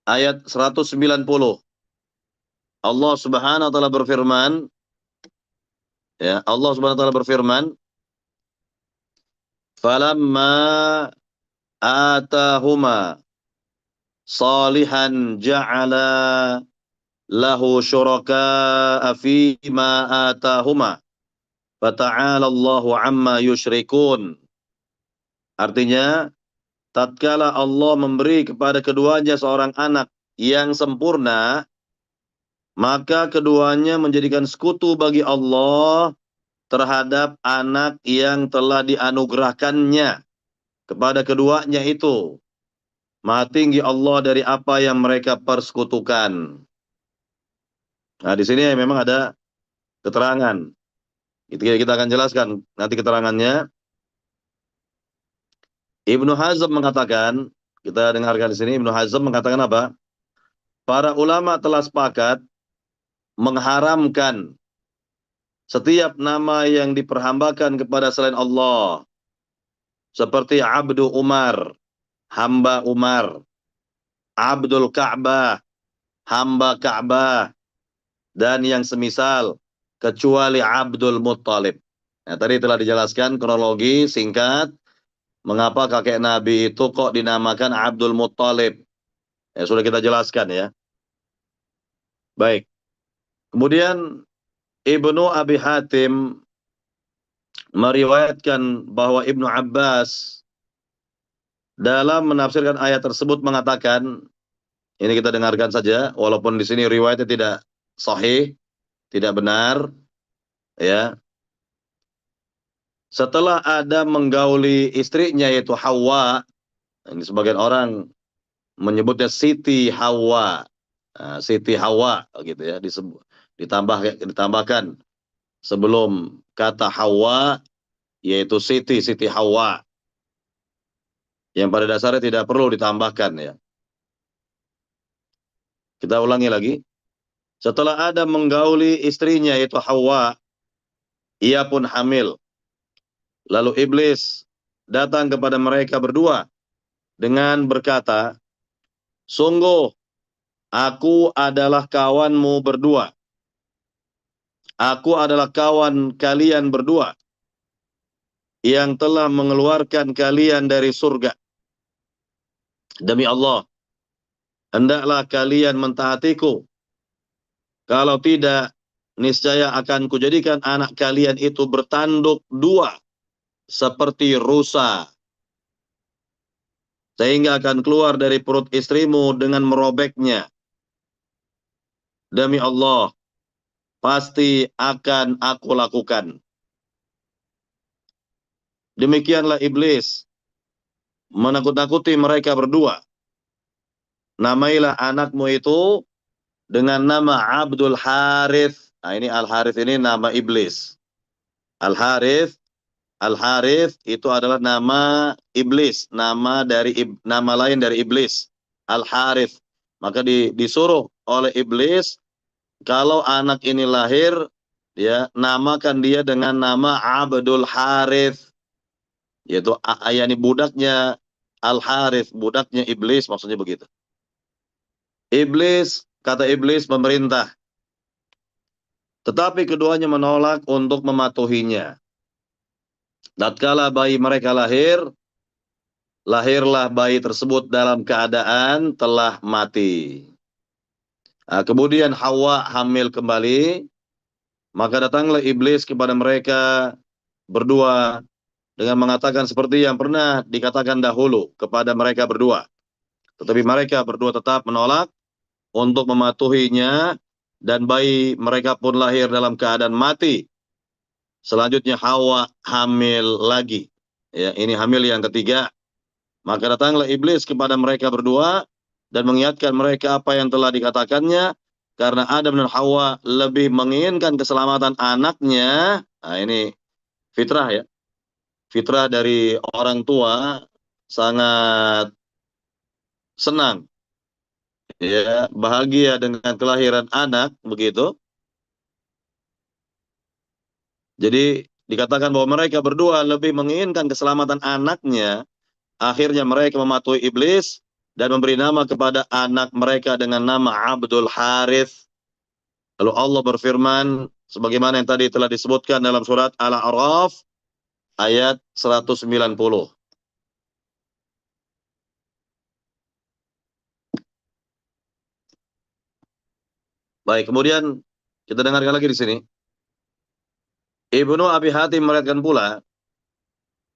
ayat 190. Allah Subhanahu wa taala berfirman, ya, Allah Subhanahu wa taala berfirman, "Falamma atahuma salihan ja'ala lahu syuraka'a fima atahuma fata'ala Allahu amma yusyrikun." Artinya, tatkala Allah memberi kepada keduanya seorang anak yang sempurna, maka keduanya menjadikan sekutu bagi Allah terhadap anak yang telah dianugerahkannya kepada keduanya itu. Maha tinggi Allah dari apa yang mereka persekutukan. Nah, di sini memang ada keterangan. Itu kita akan jelaskan nanti keterangannya. Ibnu Hazm mengatakan, kita dengarkan di sini, Ibnu Hazm mengatakan apa? Para ulama telah sepakat mengharamkan setiap nama yang diperhambakan kepada selain Allah. Seperti Abdu Umar, hamba Umar. Abdul Ka'bah, hamba Ka'bah. Dan yang semisal, kecuali Abdul Muttalib. Nah, tadi telah dijelaskan kronologi singkat, mengapa kakek Nabi itu kok dinamakan Abdul Muttalib. Ya, sudah kita jelaskan ya. Baik. Kemudian Ibnu Abi Hatim meriwayatkan bahwa Ibnu Abbas dalam menafsirkan ayat tersebut mengatakan, ini kita dengarkan saja, walaupun di sini riwayatnya tidak sahih, tidak benar, ya. Setelah Adam menggauli istrinya yaitu Hawa, ini sebagian orang menyebutnya Siti Hawa, nah, Siti Hawa, gitu ya, ditambahkan sebelum kata Hawa yaitu Siti Hawa, yang pada dasarnya tidak perlu ditambahkan ya. Kita ulangi lagi. Setelah Adam menggauli istrinya yaitu Hawa, ia pun hamil. Lalu iblis datang kepada mereka berdua dengan berkata, "Sungguh, aku adalah kawanmu berdua. Aku adalah kawan kalian berdua yang telah mengeluarkan kalian dari surga. Demi Allah, hendaklah kalian mentaatiku. Kalau tidak, niscaya akan kujadikan anak kalian itu bertanduk dua seperti rusa, sehingga akan keluar dari perut istrimu dengan merobeknya. Demi Allah, pasti akan aku lakukan. Demikianlah iblis menakut-nakuti mereka berdua. Namailah anakmu itu dengan nama Abdul Harith. Nah, ini Al-Harith ini nama iblis. Al-Harith, Al-Harith itu adalah nama iblis, nama lain dari iblis. Al-Harith. Maka disuruh oleh iblis kalau anak ini lahir, ya, namakan dia dengan nama Abdul Harith, yaitu ayani budaknya Al-Harith, budaknya iblis, maksudnya begitu. Iblis, kata iblis, memerintah. Tetapi keduanya menolak untuk mematuhinya. Tatkala bayi mereka lahir, lahirlah bayi tersebut dalam keadaan telah mati. Nah, kemudian Hawa hamil kembali, maka datanglah iblis kepada mereka berdua dengan mengatakan seperti yang pernah dikatakan dahulu kepada mereka berdua. Tetapi mereka berdua tetap menolak untuk mematuhinya, dan bayi mereka pun lahir dalam keadaan mati. Selanjutnya Hawa hamil lagi. Ya, ini hamil yang ketiga. Maka datanglah iblis kepada mereka berdua dan mengingatkan mereka apa yang telah dikatakannya, karena Adam dan Hawa lebih menginginkan keselamatan anaknya. Nah, ini fitrah ya. Fitrah dari orang tua sangat senang, ya, bahagia dengan kelahiran anak, begitu. Jadi dikatakan bahwa mereka berdua lebih menginginkan keselamatan anaknya. Akhirnya mereka mematuhi iblis dan memberi nama kepada anak mereka dengan nama Abdul Harith. Lalu Allah berfirman, sebagaimana yang tadi telah disebutkan dalam surat Al-A'raf ayat 190. Baik, kemudian kita dengarkan lagi di sini. Ibnu Abi Hatim meriwayatkan pula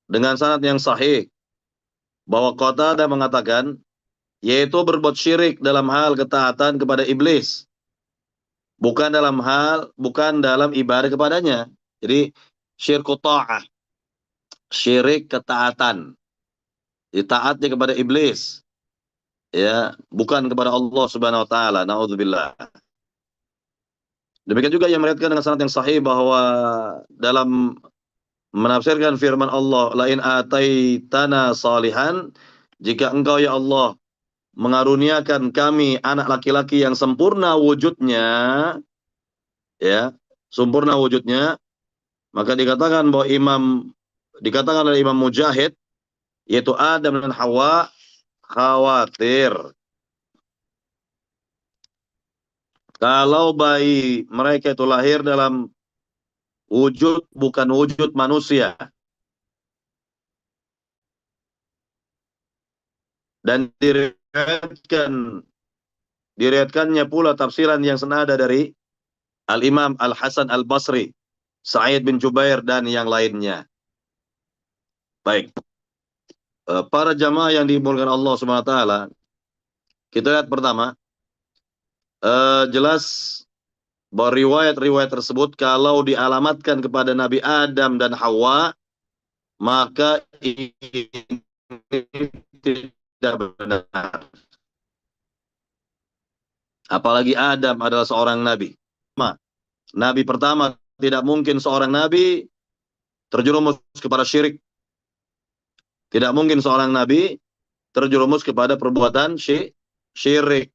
dengan sanad yang sahih bahwa Qatadah mengatakan, yaitu berbuat syirik dalam hal ketaatan kepada iblis, bukan dalam ibadah kepadanya. Jadi syirku ta'ah, syirik ketaatan, taatnya kepada iblis, ya, bukan kepada Allah Subhanahu wa taala. Naudzubillah. Demikian juga yang meriwayatkan dengan sanad yang sahih bahwa dalam menafsirkan firman Allah, lain ataitana salihan, jika engkau ya Allah mengaruniakan kami anak laki-laki yang sempurna wujudnya, ya, sempurna wujudnya, maka dikatakan oleh Imam Mujahid, yaitu Adam dan Hawa khawatir kalau bayi mereka itu lahir dalam wujud bukan wujud manusia. Dan diriwayatkannya pula tafsiran yang senada dari Al-Imam Al-Hasan Al-Basri, Sa'id bin Jubair, dan yang lainnya. Baik. Para jamaah yang dimuliakan Allah Subhanahu wa taala, kita lihat pertama, jelas bahwa riwayat-riwayat tersebut kalau dialamatkan kepada Nabi Adam dan Hawa, maka ini tidak benar. Apalagi Adam adalah seorang nabi. Nabi pertama, tidak mungkin seorang nabi terjerumus kepada syirik. Tidak mungkin seorang nabi terjerumus kepada perbuatan syirik.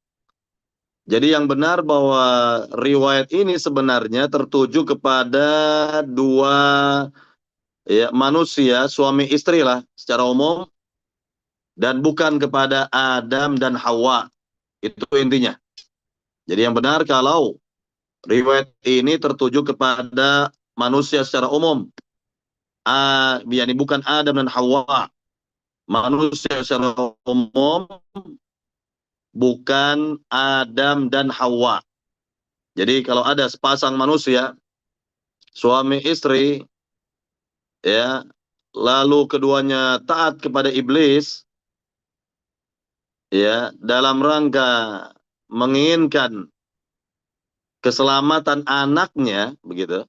Jadi yang benar bahwa riwayat ini sebenarnya tertuju kepada dua, ya, manusia, suami istri lah secara umum, dan bukan kepada Adam dan Hawa. Itu intinya. Jadi yang benar kalau riwayat ini tertuju kepada manusia secara umum. Yani bukan Adam dan Hawa. Manusia secara umum, bukan Adam dan Hawa. Jadi kalau ada sepasang manusia, suami istri, ya, lalu keduanya taat kepada iblis, ya, dalam rangka menginginkan keselamatan anaknya, begitu,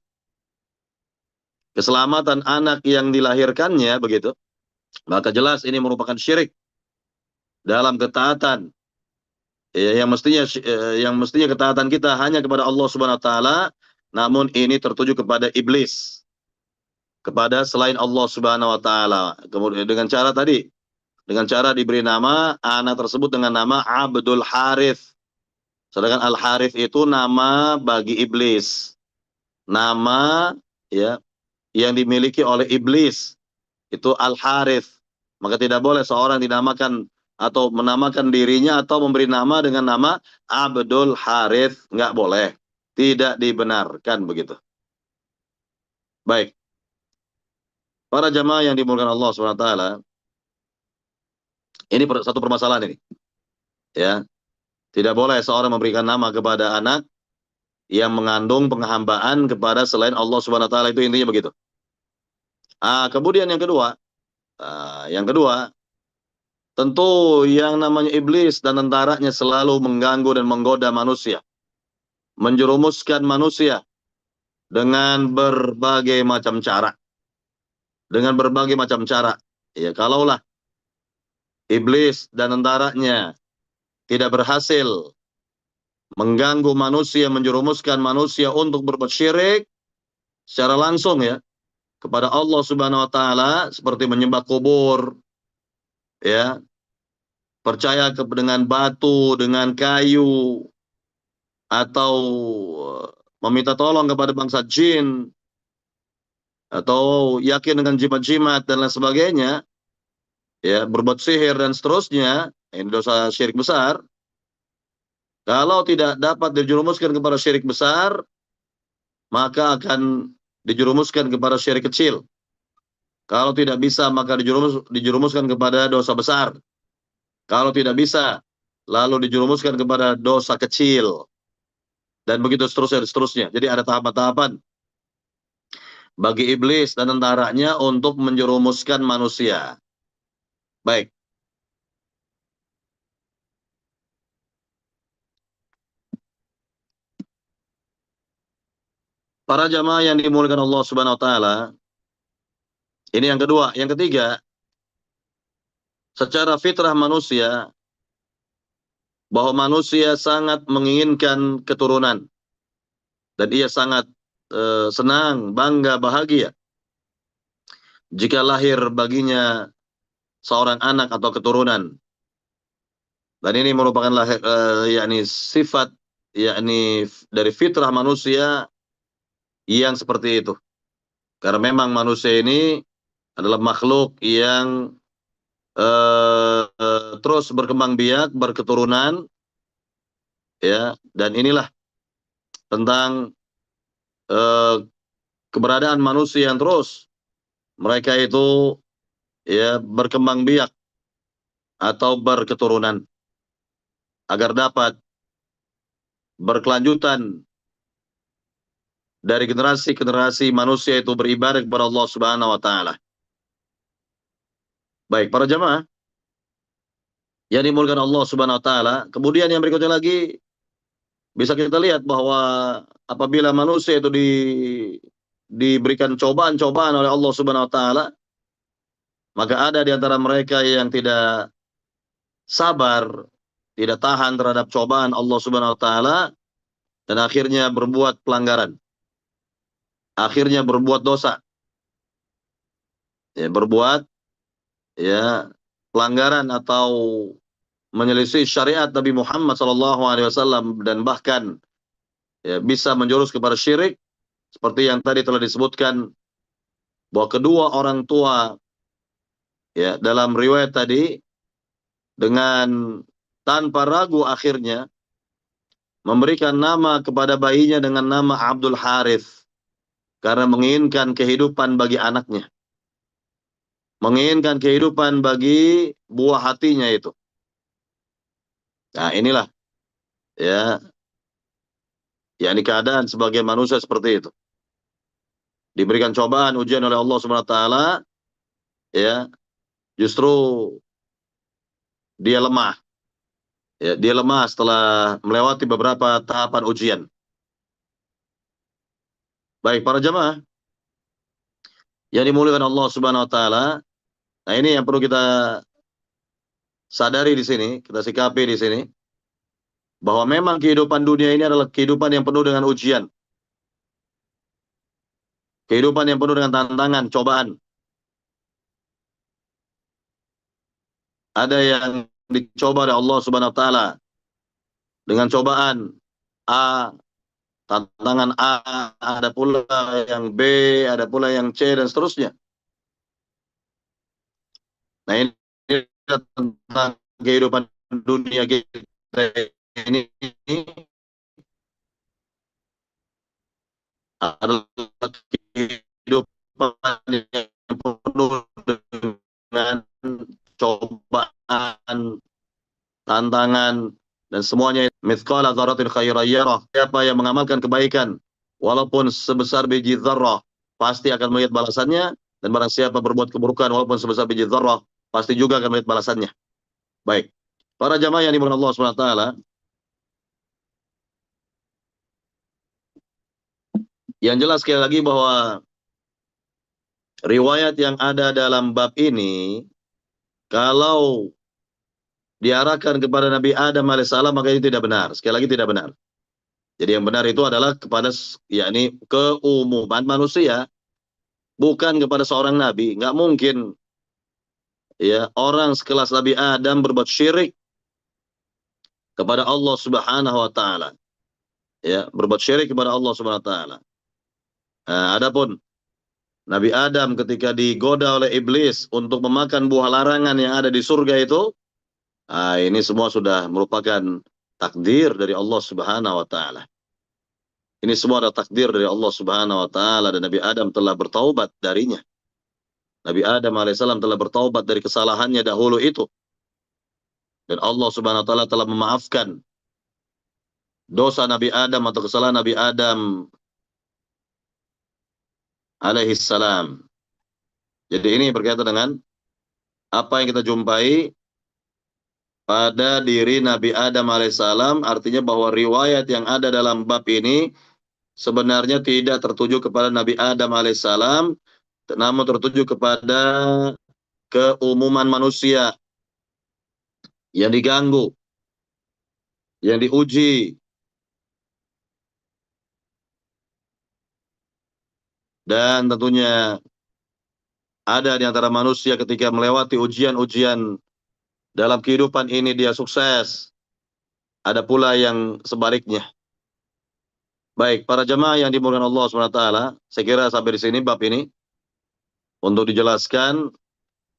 keselamatan anak yang dilahirkannya, begitu, maka jelas ini merupakan syirik dalam ketaatan, ya, yang mestinya ketaatan kita hanya kepada Allah Subhanahu Wa Taala, namun ini tertuju kepada iblis, kepada selain Allah Subhanahu Wa Taala. Kemudian dengan cara tadi, dengan cara diberi nama anak tersebut dengan nama Abdul Harith. Sedangkan Al Harith itu nama bagi iblis, nama, ya, yang dimiliki oleh iblis itu Al Harith. Maka tidak boleh seorang dinamakan atau menamakan dirinya atau memberi nama dengan nama Abdul Harith, nggak boleh, tidak dibenarkan begitu. Baik, para jamaah yang dimuliakan Allah SWT, ini satu permasalahan ini, ya. Tidak boleh seorang memberikan nama kepada anak yang mengandung penghambaan kepada selain Allah Subhanahu wa taala, itu intinya begitu. Kemudian yang kedua, tentu yang namanya iblis dan tentaranya selalu mengganggu dan menggoda manusia, menjerumuskan manusia dengan berbagai macam cara. Dengan berbagai macam cara. Ya, kalaulah iblis dan tentaranya tidak berhasil mengganggu manusia, menjerumuskan manusia untuk berbuat syirik secara langsung, ya, kepada Allah Subhanahu wa taala, seperti menyembah kubur, ya, percaya dengan batu, dengan kayu, atau meminta tolong kepada bangsa jin, atau yakin dengan jimat-jimat dan lain sebagainya, ya, berbuat sihir dan seterusnya, ini dosa syirik besar. Kalau tidak dapat dijerumuskan kepada syirik besar, maka akan dijerumuskan kepada syirik kecil. Kalau tidak bisa, maka dijerumuskan kepada dosa besar. Kalau tidak bisa, lalu dijerumuskan kepada dosa kecil. Dan begitu seterusnya. Jadi ada tahapan-tahapan bagi iblis dan tentaranya untuk menjerumuskan manusia. Baik. Para jamaah yang dimuliakan Allah Subhanahu wa taala, ini yang kedua. Yang ketiga, secara fitrah manusia, bahwa manusia sangat menginginkan keturunan. Dan ia sangat senang, bangga, bahagia jika lahir baginya seorang anak atau keturunan. Dan ini merupakan yakni sifat, yakni dari fitrah manusia yang seperti itu. Karena memang manusia ini adalah makhluk yang terus berkembang biak, berketurunan, ya. Dan inilah tentang keberadaan manusia yang terus mereka itu, ya, berkembang biak atau berketurunan agar dapat berkelanjutan dari generasi ke generasi manusia itu beribadah kepada Allah Subhanahu wa taala. Baik, para jamaah yang dimuliakan Allah Subhanahu wa taala, kemudian yang berikutnya lagi bisa kita lihat bahwa apabila manusia itu diberikan cobaan-cobaan oleh Allah Subhanahu wa taala, maka ada di antara mereka yang tidak sabar, tidak tahan terhadap cobaan Allah Subhanahu wa taala, dan akhirnya berbuat pelanggaran. Akhirnya berbuat dosa. Ya, berbuat, ya, pelanggaran atau menyelisih syariat Nabi Muhammad SAW, dan bahkan, ya, bisa menjurus kepada syirik, seperti yang tadi telah disebutkan bahwa kedua orang tua, ya, dalam riwayat tadi dengan tanpa ragu akhirnya memberikan nama kepada bayinya dengan nama Abdul Harith karena menginginkan kehidupan bagi anaknya, menginginkan kehidupan bagi buah hatinya itu. Nah, inilah ya, yakni keadaan sebagai manusia seperti itu. Diberikan cobaan, ujian oleh Allah Subhanahu wa taala, ya, justru dia lemah. Ya, dia lemah setelah melewati beberapa tahapan ujian. Baik, para jamaah yang dimuliakan Allah Subhanahu wa taala. Nah, ini yang perlu kita sadari di sini, kita sikapi di sini, bahwa memang kehidupan dunia ini adalah kehidupan yang penuh dengan ujian. Kehidupan yang penuh dengan tantangan, cobaan. Ada yang dicoba oleh Allah Subhanahu wa taala dengan cobaan A, tantangan A, ada pula yang B, ada pula yang C, dan seterusnya. Nah, ini tentang kehidupan dunia kita ini adalah kehidupan yang penuh dengan cobaan, tantangan, dan semuanya. Mithqala dzarratin khairan yarah. Siapa yang mengamalkan kebaikan walaupun sebesar biji dzarrah pasti akan melihat balasannya, dan barang siapa berbuat keburukan walaupun sebesar biji dzarrah pasti juga akan melihat balasannya. Baik. Para jamaah yang dimuliakan Allah Subhanahu wa taala, yang jelas sekali lagi bahwa riwayat yang ada dalam bab ini kalau diarahkan kepada Nabi Adam alaihissalam maka itu tidak benar. Sekali lagi tidak benar. Jadi yang benar itu adalah kepada yakni keumuman manusia, bukan kepada seorang nabi. Nggak mungkin ya orang sekelas Nabi Adam berbuat syirik kepada Allah Subhanahu wa taala. Ya, berbuat syirik kepada Allah Subhanahu wa taala. Nah, adapun Nabi Adam ketika digoda oleh iblis untuk memakan buah larangan yang ada di surga itu, ini semua sudah merupakan takdir dari Allah Subhanahu wa taala. Ini semua adalah takdir dari Allah Subhanahu wa taala, dan Nabi Adam telah bertaubat darinya. Nabi Adam alaihissalam telah bertaubat dari kesalahannya dahulu itu. Dan Allah Subhanahu wa taala telah memaafkan dosa Nabi Adam atau kesalahan Nabi Adam alaihissalam. Jadi ini berkaitan dengan apa yang kita jumpai pada diri Nabi Adam alaihissalam, artinya bahwa riwayat yang ada dalam bab ini sebenarnya tidak tertuju kepada Nabi Adam alaihissalam, namun tertuju kepada keumuman manusia yang diganggu, yang diuji, dan tentunya ada di antara manusia ketika melewati ujian-ujian dalam kehidupan ini dia sukses, ada pula yang sebaliknya. Baik, para jemaah yang dimuliakan Allah SWT, saya kira sampai di sini bab ini untuk dijelaskan,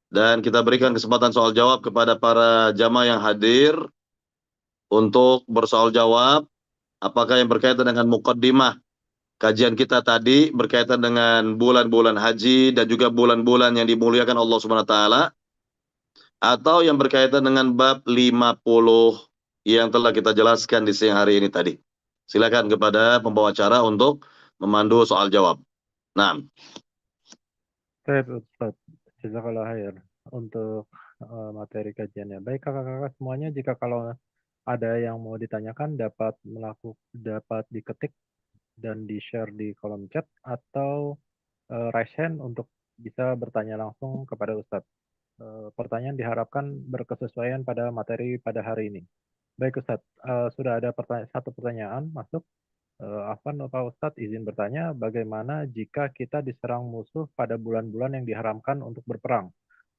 dan kita berikan kesempatan soal jawab kepada para jamaah yang hadir untuk bersoal jawab, apakah yang berkaitan dengan muqaddimah kajian kita tadi berkaitan dengan bulan-bulan haji dan juga bulan-bulan yang dimuliakan Allah Subhanahu wa taala, atau yang berkaitan dengan bab 50 yang telah kita jelaskan di siang hari ini tadi. Silakan kepada pembawa acara untuk memandu soal jawab. Nah, Baik, Ustaz. Jazakallah khair untuk materi kajiannya. Baik, kakak-kakak semuanya, jika kalau ada yang mau ditanyakan dapat diketik dan di-share di kolom chat, atau raise hand untuk bisa bertanya langsung kepada Ustadz. Pertanyaan diharapkan berkesesuaian pada materi pada hari ini. Baik Ustadz, sudah ada satu pertanyaan masuk. Afwan Pak Ustadz izin bertanya, bagaimana jika kita diserang musuh pada bulan-bulan yang diharamkan untuk berperang?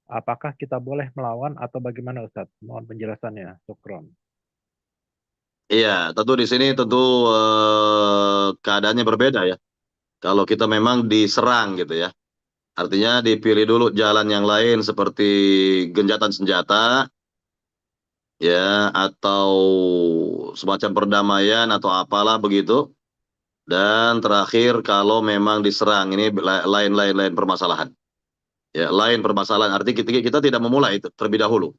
Apakah kita boleh melawan atau bagaimana Ustadz? Mohon penjelasannya. Syukron. iya, tentu di sini tentu keadaannya berbeda ya. Kalau kita memang diserang gitu ya. Artinya dipilih dulu jalan yang lain seperti genjatan senjata, ya, atau semacam perdamaian atau apalah begitu. Dan terakhir kalau memang diserang, ini lain permasalahan. Ya, lain permasalahan. Artinya kita tidak memulai terlebih dahulu.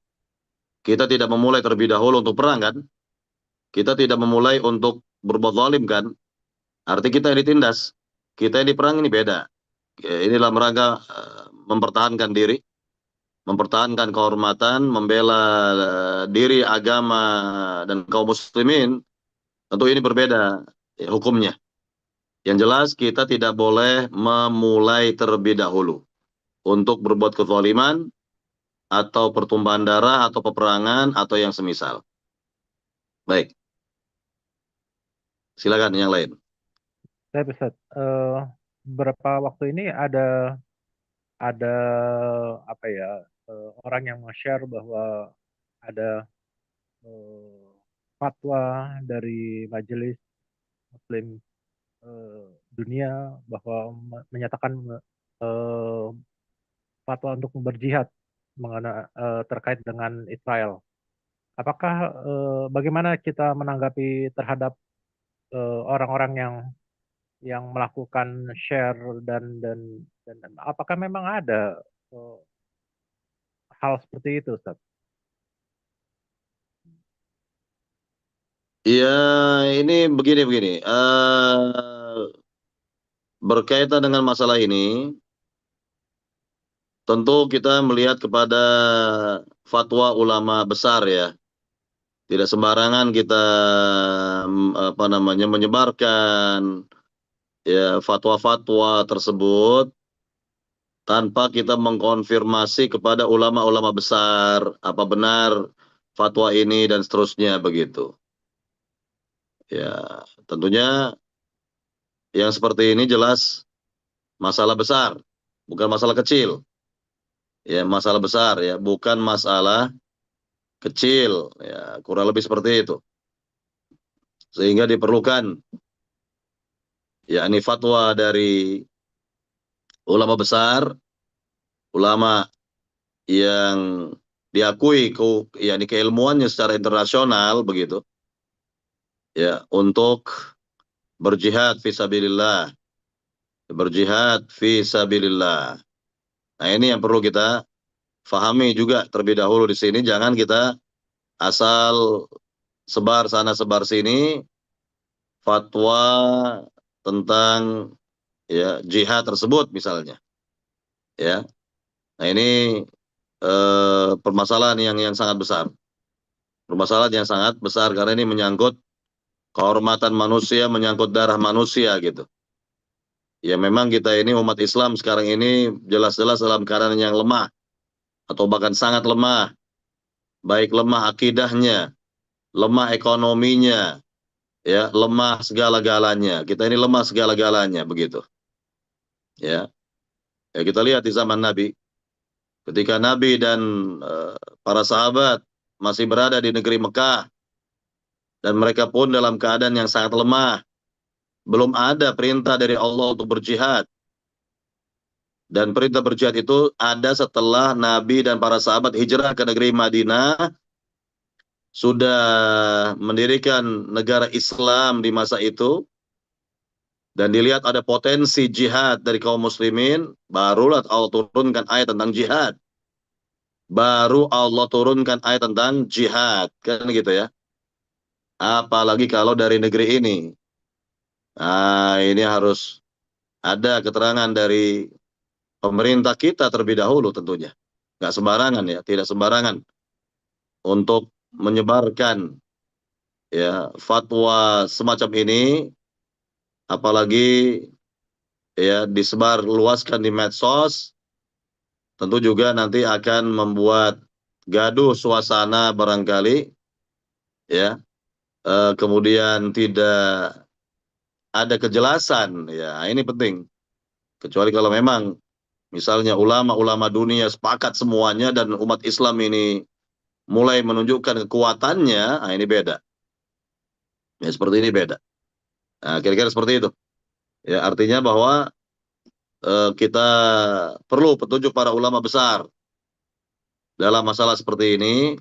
Kita tidak memulai terlebih dahulu untuk perang kan? Kita tidak memulai untuk berbuat zalim kan? Artinya kita yang ditindas. Kita yang diperang ini beda. Ini dalam rangka mempertahankan diri, mempertahankan kehormatan, membela diri, agama, dan kaum muslimin. Tentu ini berbeda hukumnya. Yang jelas kita tidak boleh memulai terlebih dahulu untuk berbuat kezaliman atau pertumpahan darah atau peperangan atau yang semisal. Baik, silakan yang lain. Saya Ustaz, beberapa waktu ini ada apa ya, orang yang share bahwa ada eh, fatwa dari Majelis Muslim dunia bahwa menyatakan eh, fatwa untuk berjihad terkait dengan Israel. Apakah bagaimana kita menanggapi terhadap orang-orang yang melakukan share dan apakah memang ada eh, hal seperti itu, Ustaz? Ya, ini begini. Berkaitan dengan masalah ini, tentu kita melihat kepada fatwa ulama besar ya. Tidak sembarangan kita menyebarkan ya fatwa-fatwa tersebut tanpa kita mengkonfirmasi kepada ulama-ulama besar apa benar fatwa ini dan seterusnya begitu. Ya, tentunya yang seperti ini jelas masalah besar, bukan masalah kecil. Ya, masalah besar ya, bukan masalah kecil. Ya, kurang lebih seperti itu. Sehingga diperlukan yakni fatwa dari ulama besar, ulama yang diakui yakni keilmuannya secara internasional begitu. Ya, untuk berjihad fisabilillah, berjihad fisabilillah. Nah, ini yang perlu kita fahami juga terlebih dahulu di sini. Jangan kita asal sebar sana sebar sini fatwa tentang ya jihad tersebut misalnya. Ya, nah ini permasalahan yang sangat besar. Permasalahan yang sangat besar karena ini menyangkut kehormatan manusia, menyangkut darah manusia gitu. Ya memang kita ini umat Islam sekarang ini jelas-jelas dalam keadaan yang lemah atau bahkan sangat lemah, baik lemah akidahnya, lemah ekonominya, ya lemah segala-galanya. Kita ini lemah segala-galanya begitu. Ya, ya kita lihat di zaman Nabi, ketika Nabi dan para sahabat masih berada di negeri Mekah dan mereka pun dalam keadaan yang sangat lemah, belum ada perintah dari Allah untuk berjihad. Dan perintah berjihad itu ada setelah Nabi dan para sahabat hijrah ke negeri Madinah, sudah mendirikan negara Islam di masa itu, dan dilihat ada potensi jihad dari kaum muslimin, barulah Allah turunkan ayat tentang jihad. Baru Allah turunkan ayat tentang jihad, kan gitu ya. Apalagi kalau dari negeri ini. Nah, ini harus ada keterangan dari pemerintah kita terlebih dahulu tentunya. Nggak sembarangan ya, tidak sembarangan untuk menyebarkan ya fatwa semacam ini, apalagi ya disebar luaskan di medsos, tentu juga nanti akan membuat gaduh suasana barangkali ya. Kemudian tidak ada kejelasan ya, ini penting. Kecuali kalau memang misalnya ulama-ulama dunia sepakat semuanya dan umat Islam ini mulai menunjukkan kekuatannya, nah ini beda. Ya seperti ini beda. Nah, kira-kira seperti itu. Ya artinya bahwa kita perlu petunjuk para ulama besar dalam masalah seperti ini.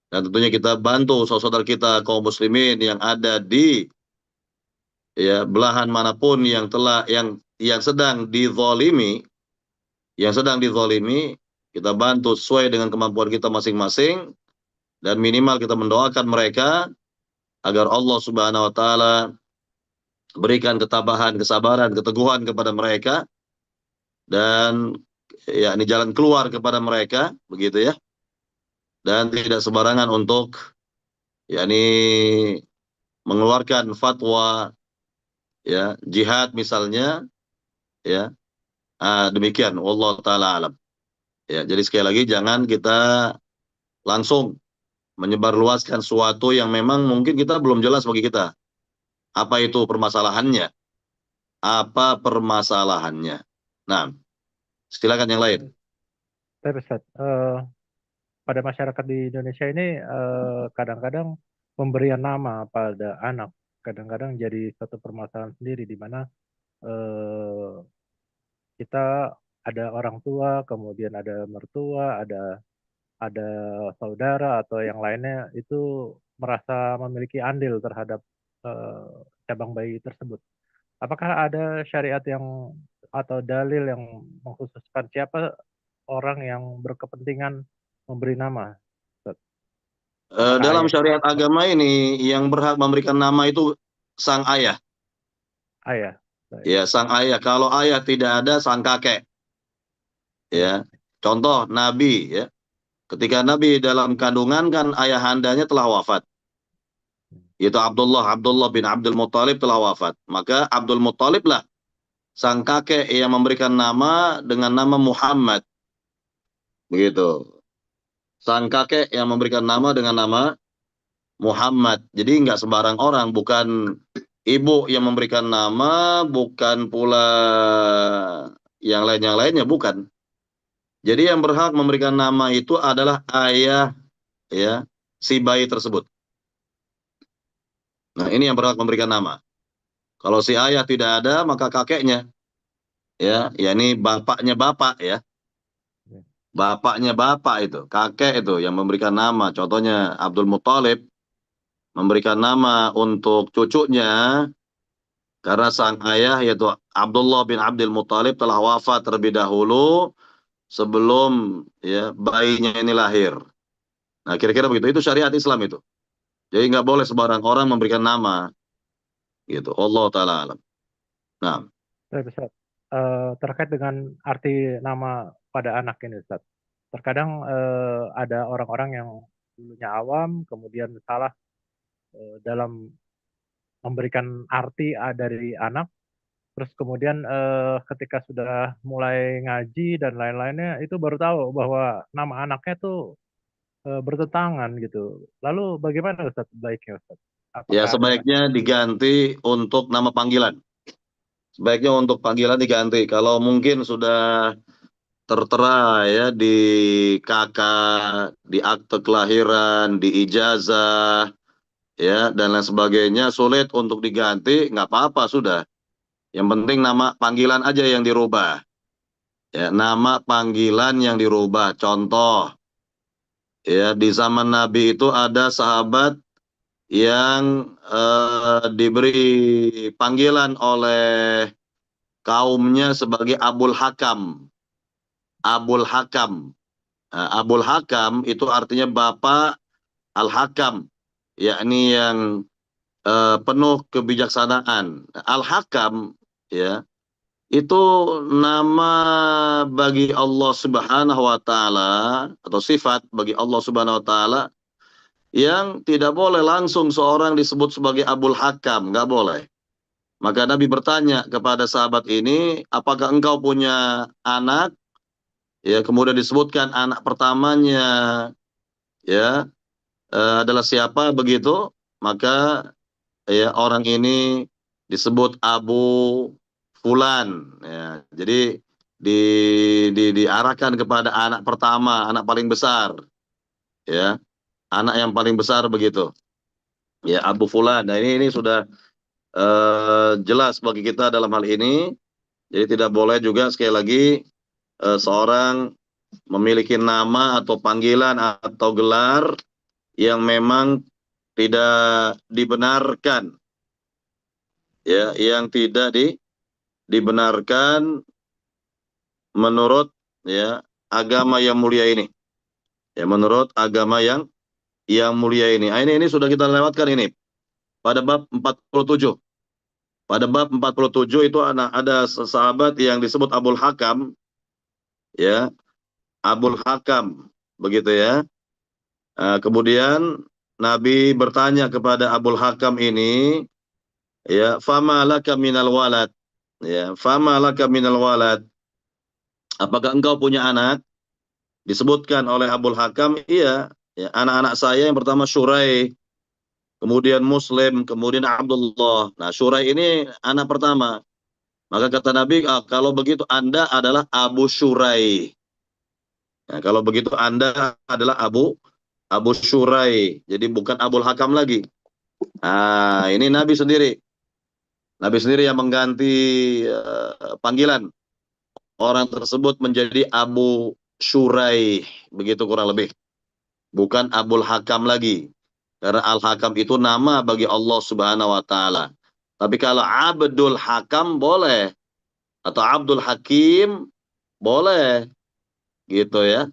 Dan tentunya kita bantu saudara kita kaum muslimin yang ada di belahan manapun yang sedang dizalimi, kita bantu sesuai dengan kemampuan kita masing-masing dan minimal kita mendoakan mereka agar Allah Subhanahu wa taala berikan ketabahan, kesabaran, keteguhan kepada mereka dan ini jalan keluar kepada mereka begitu ya. Dan tidak sembarangan untuk yakni mengeluarkan fatwa jihad misalnya ya. Demikian wallahu taala alam. Jadi sekali lagi jangan kita langsung menyebarluaskan sesuatu yang memang mungkin kita belum jelas bagi kita. Apa itu permasalahannya? Apa permasalahannya? Nah, silakan yang lain. Tapi Ustaz, pada masyarakat di Indonesia ini kadang-kadang pemberian nama pada anak kadang-kadang jadi satu permasalahan sendiri di mana eh, kita ada orang tua, kemudian ada mertua, ada saudara atau yang lainnya itu merasa memiliki andil terhadap eh, cabang bayi tersebut. Apakah ada syariat yang atau dalil yang mengkhususkan siapa orang yang berkepentingan memberi nama? Ustaz? Apakah Dalam ayahnya syariat atau agama ini yang berhak memberikan nama itu sang ayah. ayah? Baik. Ya, sang ayah. Kalau ayah tidak ada, sang kakek. Hmm. Ya, contoh Nabi ya. Ketika Nabi dalam kandungan kan ayahandanya telah wafat. Yaitu Abdullah bin Abdul Muttalib telah wafat. Maka Abdul Muttalib lah sang kakek yang memberikan nama dengan nama Muhammad. Begitu. Sang kakek yang memberikan nama dengan nama Muhammad. Jadi nggak sembarang orang, bukan ibu yang memberikan nama, bukan pula yang lainnya, bukan. Jadi yang berhak memberikan nama itu adalah ayah ya si bayi tersebut. Nah, ini yang berhak memberikan nama. Kalau si ayah tidak ada, maka kakeknya ini bapaknya bapak ya. Bapaknya bapak itu, kakek itu yang memberikan nama. Contohnya Abdul Muthalib memberikan nama untuk cucunya karena sang ayah yaitu Abdullah bin Abdul Muthalib telah wafat terlebih dahulu sebelum bayinya ini lahir. Nah, kira-kira begitu. Itu syariat Islam itu. Jadi nggak boleh sembarang orang memberikan nama gitu. Allah taala alam. Nah, Baik, Ustaz. Terkait dengan arti nama pada anak ini, Ustaz. Terkadang ada orang-orang yang dulunya awam, kemudian salah dalam memberikan arti dari anak, terus kemudian ketika sudah mulai ngaji dan lain-lainnya, itu baru tahu bahwa nama anaknya tuh bertentangan gitu. Lalu bagaimana Ustaz baiknya Ustaz? ya Apakah ada sebaiknya diganti untuk nama panggilan. Sebaiknya untuk panggilan diganti. Kalau mungkin sudah tertera ya di kakak, di akte kelahiran, di ijazah, dan lain sebagainya, sulit untuk diganti, nggak apa-apa sudah. Yang penting nama panggilan aja yang dirubah. Ya, nama panggilan yang dirubah. Contoh, di zaman Nabi itu ada sahabat yang diberi panggilan oleh kaumnya sebagai Abul Hakam. Abul Hakam. Nah, Abul Hakam itu artinya Bapak Al-Hakam, yakni yang penuh kebijaksanaan. Al-Hakam ya, itu nama bagi Allah Subhanahu wa taala atau sifat bagi Allah Subhanahu wa taala yang tidak boleh langsung seorang disebut sebagai Abul Hakam, nggak boleh. Maka Nabi bertanya kepada sahabat ini, apakah engkau punya anak? Ya, kemudian disebutkan anak pertamanya ya adalah siapa begitu, maka orang ini disebut Abu Fulan ya. Jadi diarahkan kepada anak pertama, anak paling besar ya, anak yang paling besar begitu ya, Abu Fulan. Nah, ini sudah jelas bagi kita dalam hal ini. Jadi tidak boleh juga sekali lagi seorang memiliki nama atau panggilan atau gelar yang memang tidak dibenarkan, ya, yang tidak dibenarkan menurut, ya, agama yang mulia ini, ya, menurut agama yang mulia ini. Ah, ini sudah kita lewatkan ini pada bab 47. Pada bab 47 itu ada sahabat yang disebut Abul Hakam, ya, Abul Hakam, begitu ya. Kemudian Nabi bertanya kepada Abul Hakam ini, ya, fama laka minal walad, ya, fama laka minal walad, apakah engkau punya anak? Disebutkan oleh Abul Hakam, iya, ya, anak-anak saya yang pertama Syurai, kemudian Muslim, kemudian Abdullah. Nah, Syurai ini anak pertama. Maka kata Nabi, kalau begitu Anda adalah Abu Syurai. Nah, kalau begitu Anda adalah Abu Syurai. Jadi bukan Abul Hakam lagi. Nah, ini Nabi sendiri. Nabi sendiri yang mengganti panggilan orang tersebut menjadi Abu Syurai. Begitu kurang lebih. Bukan Abul Hakam lagi. Karena Al-Hakam itu nama bagi Allah Subhanahu wa taala. Tapi kalau Abdul Hakam boleh, atau Abdul Hakim boleh, gitu ya.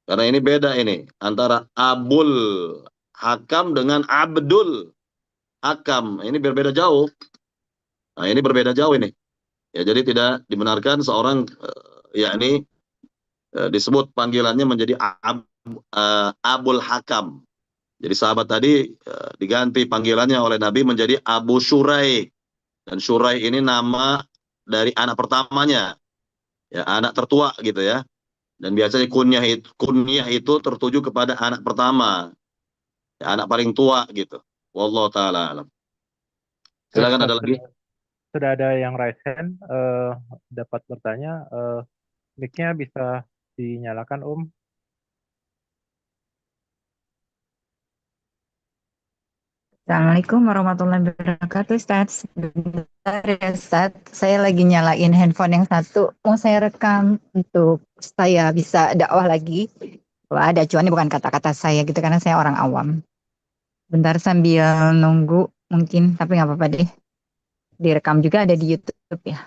Karena ini beda ini antara Abul Hakam dengan Abdul Hakam. Ini berbeda jauh. Nah, ini berbeda jauh ini. Ya, jadi tidak dibenarkan seorang yakni disebut panggilannya menjadi Abul Hakam. Jadi sahabat tadi diganti panggilannya oleh Nabi menjadi Abu Syurai. Dan Syurai ini nama dari anak pertamanya, ya, anak tertua gitu ya. Dan biasanya kunyah itu tertuju kepada anak pertama, ya, anak paling tua gitu. Wallahu taala alam. Baik, Silakan Ustaz, ada lagi. sudah ada yang raise hand, dapat bertanya, mic-nya bisa dinyalakan, Om. Assalamualaikum warahmatullahi wabarakatuh, Ustaz. Bentar ya, Ustaz. Saya lagi nyalain handphone yang satu. Mau saya rekam untuk saya bisa dakwah lagi. Kalau ada acuannya bukan kata-kata saya gitu, karena saya orang awam. Bentar sambil nunggu mungkin, tapi nggak apa-apa deh. Direkam juga ada di YouTube ya.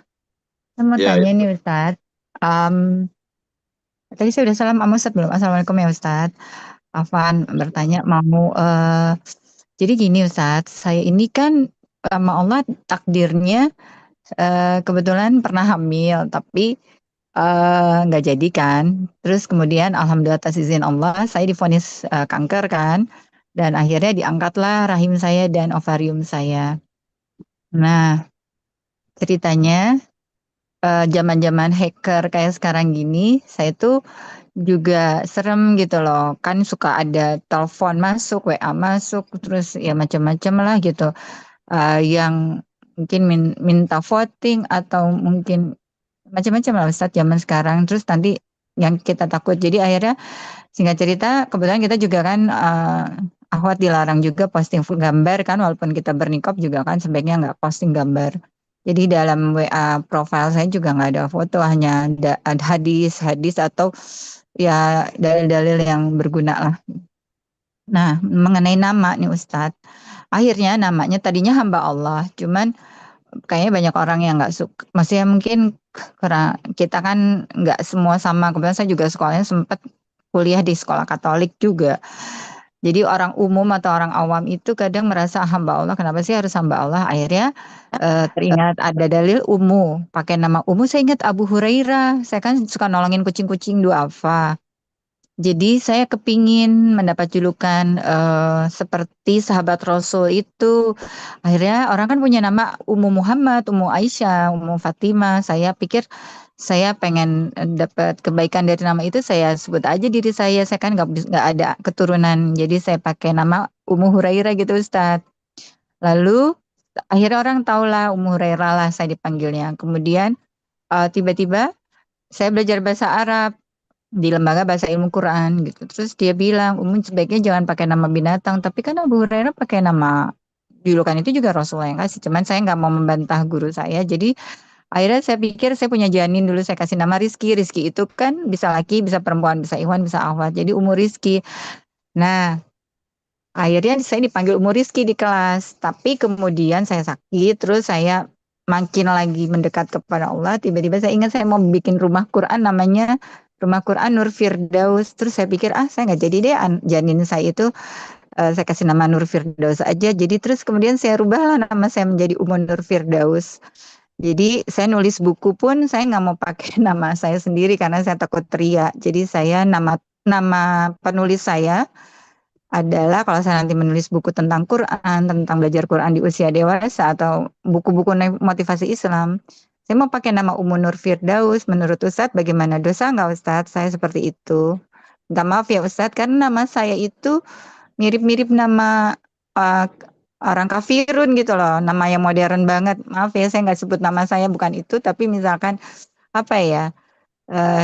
Saya mau Ya, tanya ya. nih, Ustaz. Tadi saya udah salam sama Ustaz belum? Assalamualaikum ya, Ustaz. Afan bertanya mau jadi gini Ustaz, saya ini kan sama Allah takdirnya kebetulan pernah hamil tapi nggak jadi kan. Terus kemudian alhamdulillah atas izin Allah saya divonis kanker kan, dan akhirnya diangkatlah rahim saya dan ovarium saya. Nah, ceritanya zaman-zaman hacker kayak sekarang gini, saya tuh juga serem gitu loh. Kan suka ada telepon masuk, WA masuk, terus ya macam-macam lah gitu. Yang mungkin minta voting atau mungkin macam-macam lah Ustadz zaman sekarang. Terus nanti yang kita takut. Jadi akhirnya singkat cerita, kebetulan kita juga kan akhwat dilarang juga posting full gambar kan, walaupun kita bernikah juga kan sebaiknya nggak posting gambar. Jadi dalam WA profile saya juga nggak ada foto, hanya ada hadis atau ya dalil-dalil yang berguna lah. Nah, mengenai nama nih Ustadz, akhirnya namanya tadinya hamba Allah, cuman kayaknya banyak orang yang nggak suka. Maksudnya mungkin karena kita kan nggak semua sama. Kebetulan saya juga sekolahnya sempat kuliah di sekolah Katolik juga. Jadi orang umum atau orang awam itu kadang merasa hamba Allah. Kenapa sih harus hamba Allah? Akhirnya teringat ada dalil Ummu. Pakai nama Ummu, saya ingat Abu Hurairah. Saya kan suka nolongin kucing-kucing duafa. Jadi saya kepingin mendapat julukan seperti sahabat Rasul itu. Akhirnya orang kan punya nama Ummu Muhammad, Ummu Aisyah, Ummu Fatimah. Saya pikir saya pengen dapat kebaikan dari nama itu, saya sebut aja diri saya. Saya kan nggak ada keturunan, jadi saya pakai nama Ummu Hurairah gitu Ustadz. Lalu akhirnya orang tahulah Ummu Hurairah lah saya dipanggilnya. Kemudian tiba-tiba saya belajar bahasa Arab di lembaga bahasa ilmu Quran gitu. Terus dia bilang, sebaiknya jangan pakai nama binatang. Tapi kan Abu Hurairah pakai nama julukan itu juga Rasulullah yang kasih. Cuman saya nggak mau membantah guru saya. Jadi akhirnya saya pikir saya punya janin dulu, saya kasih nama Rizky. Rizky itu kan bisa laki, bisa perempuan, bisa Ikhwan, bisa Ahwat. Jadi umur Rizky. Nah, akhirnya saya dipanggil Umu Rizki di kelas, tapi kemudian saya sakit, terus saya makin lagi mendekat kepada Allah, tiba-tiba saya ingat saya mau bikin rumah Quran, namanya Rumah Quran Nur Firdaus. Terus saya pikir, saya nggak jadi deh, janin saya itu saya kasih nama Nur Firdaus aja. Jadi terus kemudian saya rubahlah nama saya menjadi Umu Nur Firdaus. Jadi saya nulis buku pun saya nggak mau pakai nama saya sendiri karena saya takut teriak. Jadi saya nama penulis saya adalah, kalau saya nanti menulis buku tentang Quran, tentang belajar Quran di usia dewasa atau buku-buku motivasi Islam, saya mau pakai nama Umu Nur Firdaus. Menurut Ustadz bagaimana, dosa nggak Ustadz saya seperti itu? Minta maaf ya Ustadz, karena nama saya itu mirip-mirip nama uh, orang kafirun gitu loh, nama yang modern banget. Maaf ya, saya nggak sebut nama saya bukan itu, tapi misalkan apa ya,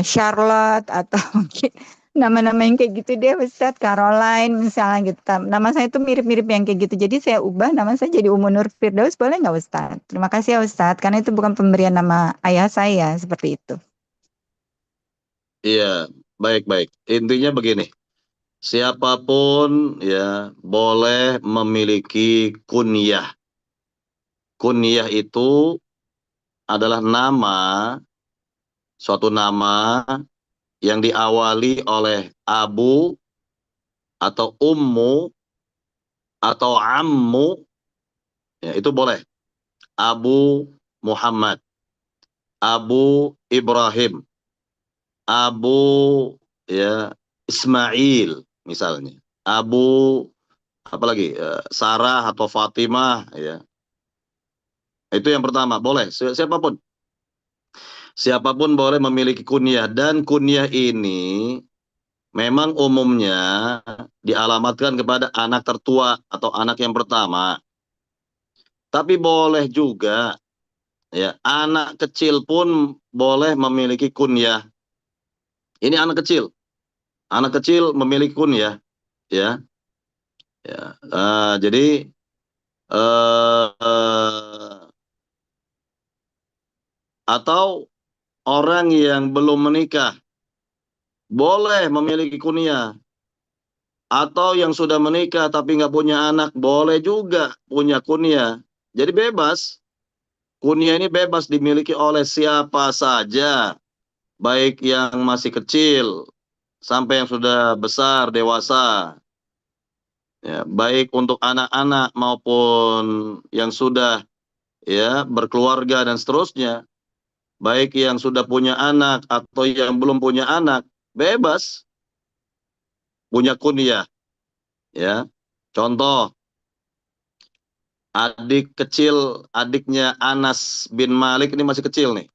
Charlotte atau mungkin nama-nama yang kayak gitu deh Ustadz, Caroline misalnya gitu. Nama saya itu mirip-mirip yang kayak gitu. Jadi saya ubah nama saya jadi Umu Nur Firdaus, boleh nggak Ustadz? Terima kasih ya Ustadz, karena itu bukan pemberian nama ayah saya, seperti itu. Iya, baik-baik. Intinya begini, siapapun ya boleh memiliki kunyah. Kunyah itu adalah suatu nama yang diawali oleh abu atau ummu atau ammu, ya itu boleh. Abu Muhammad, Abu Ibrahim, Abu ya Ismail misalnya, Abu apalagi Sarah atau Fatimah, ya itu yang pertama, boleh siapapun boleh memiliki kunyah, dan kunyah ini memang umumnya dialamatkan kepada anak tertua atau anak yang pertama. Tapi boleh juga ya anak kecil pun boleh memiliki kunyah. Ini anak kecil memiliki kunyah, ya. Ya, jadi atau orang yang belum menikah boleh memiliki kunyah, atau yang sudah menikah tapi nggak punya anak boleh juga punya kunyah. Jadi bebas, kunyah ini bebas dimiliki oleh siapa saja, baik yang masih kecil sampai yang sudah besar dewasa. Ya, baik untuk anak-anak maupun yang sudah ya berkeluarga dan seterusnya, baik yang sudah punya anak atau yang belum punya anak, bebas punya kunyah, ya. Contoh, adiknya Anas bin Malik ini masih kecil nih.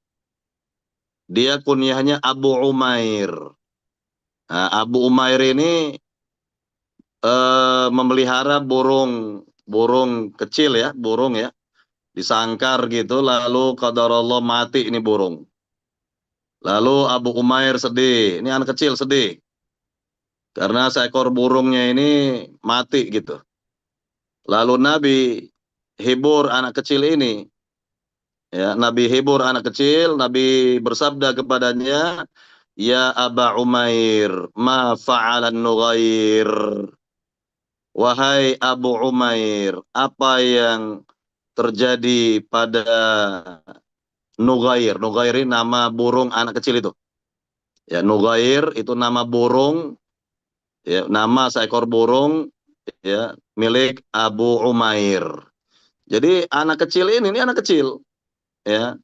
Dia kunyahnya Abu Umair. Nah, Abu Umair ini memelihara burung kecil ya, burung ya, disangkar gitu, lalu qadarullah mati ini burung. Lalu Abu Umair sedih, ini anak kecil sedih karena seekor burungnya ini mati gitu. Lalu Nabi hibur anak kecil ini, ya, Nabi hibur anak kecil, Nabi bersabda kepadanya, ya Aba Umair, ma fa'alan nughair. Wahai Abu Umair, apa yang terjadi pada Nughair? Nughair ini nama burung anak kecil itu. Ya, Nughair itu nama burung, ya, nama seekor burung ya milik Abu Umair. Jadi anak kecil ini anak kecil, ya.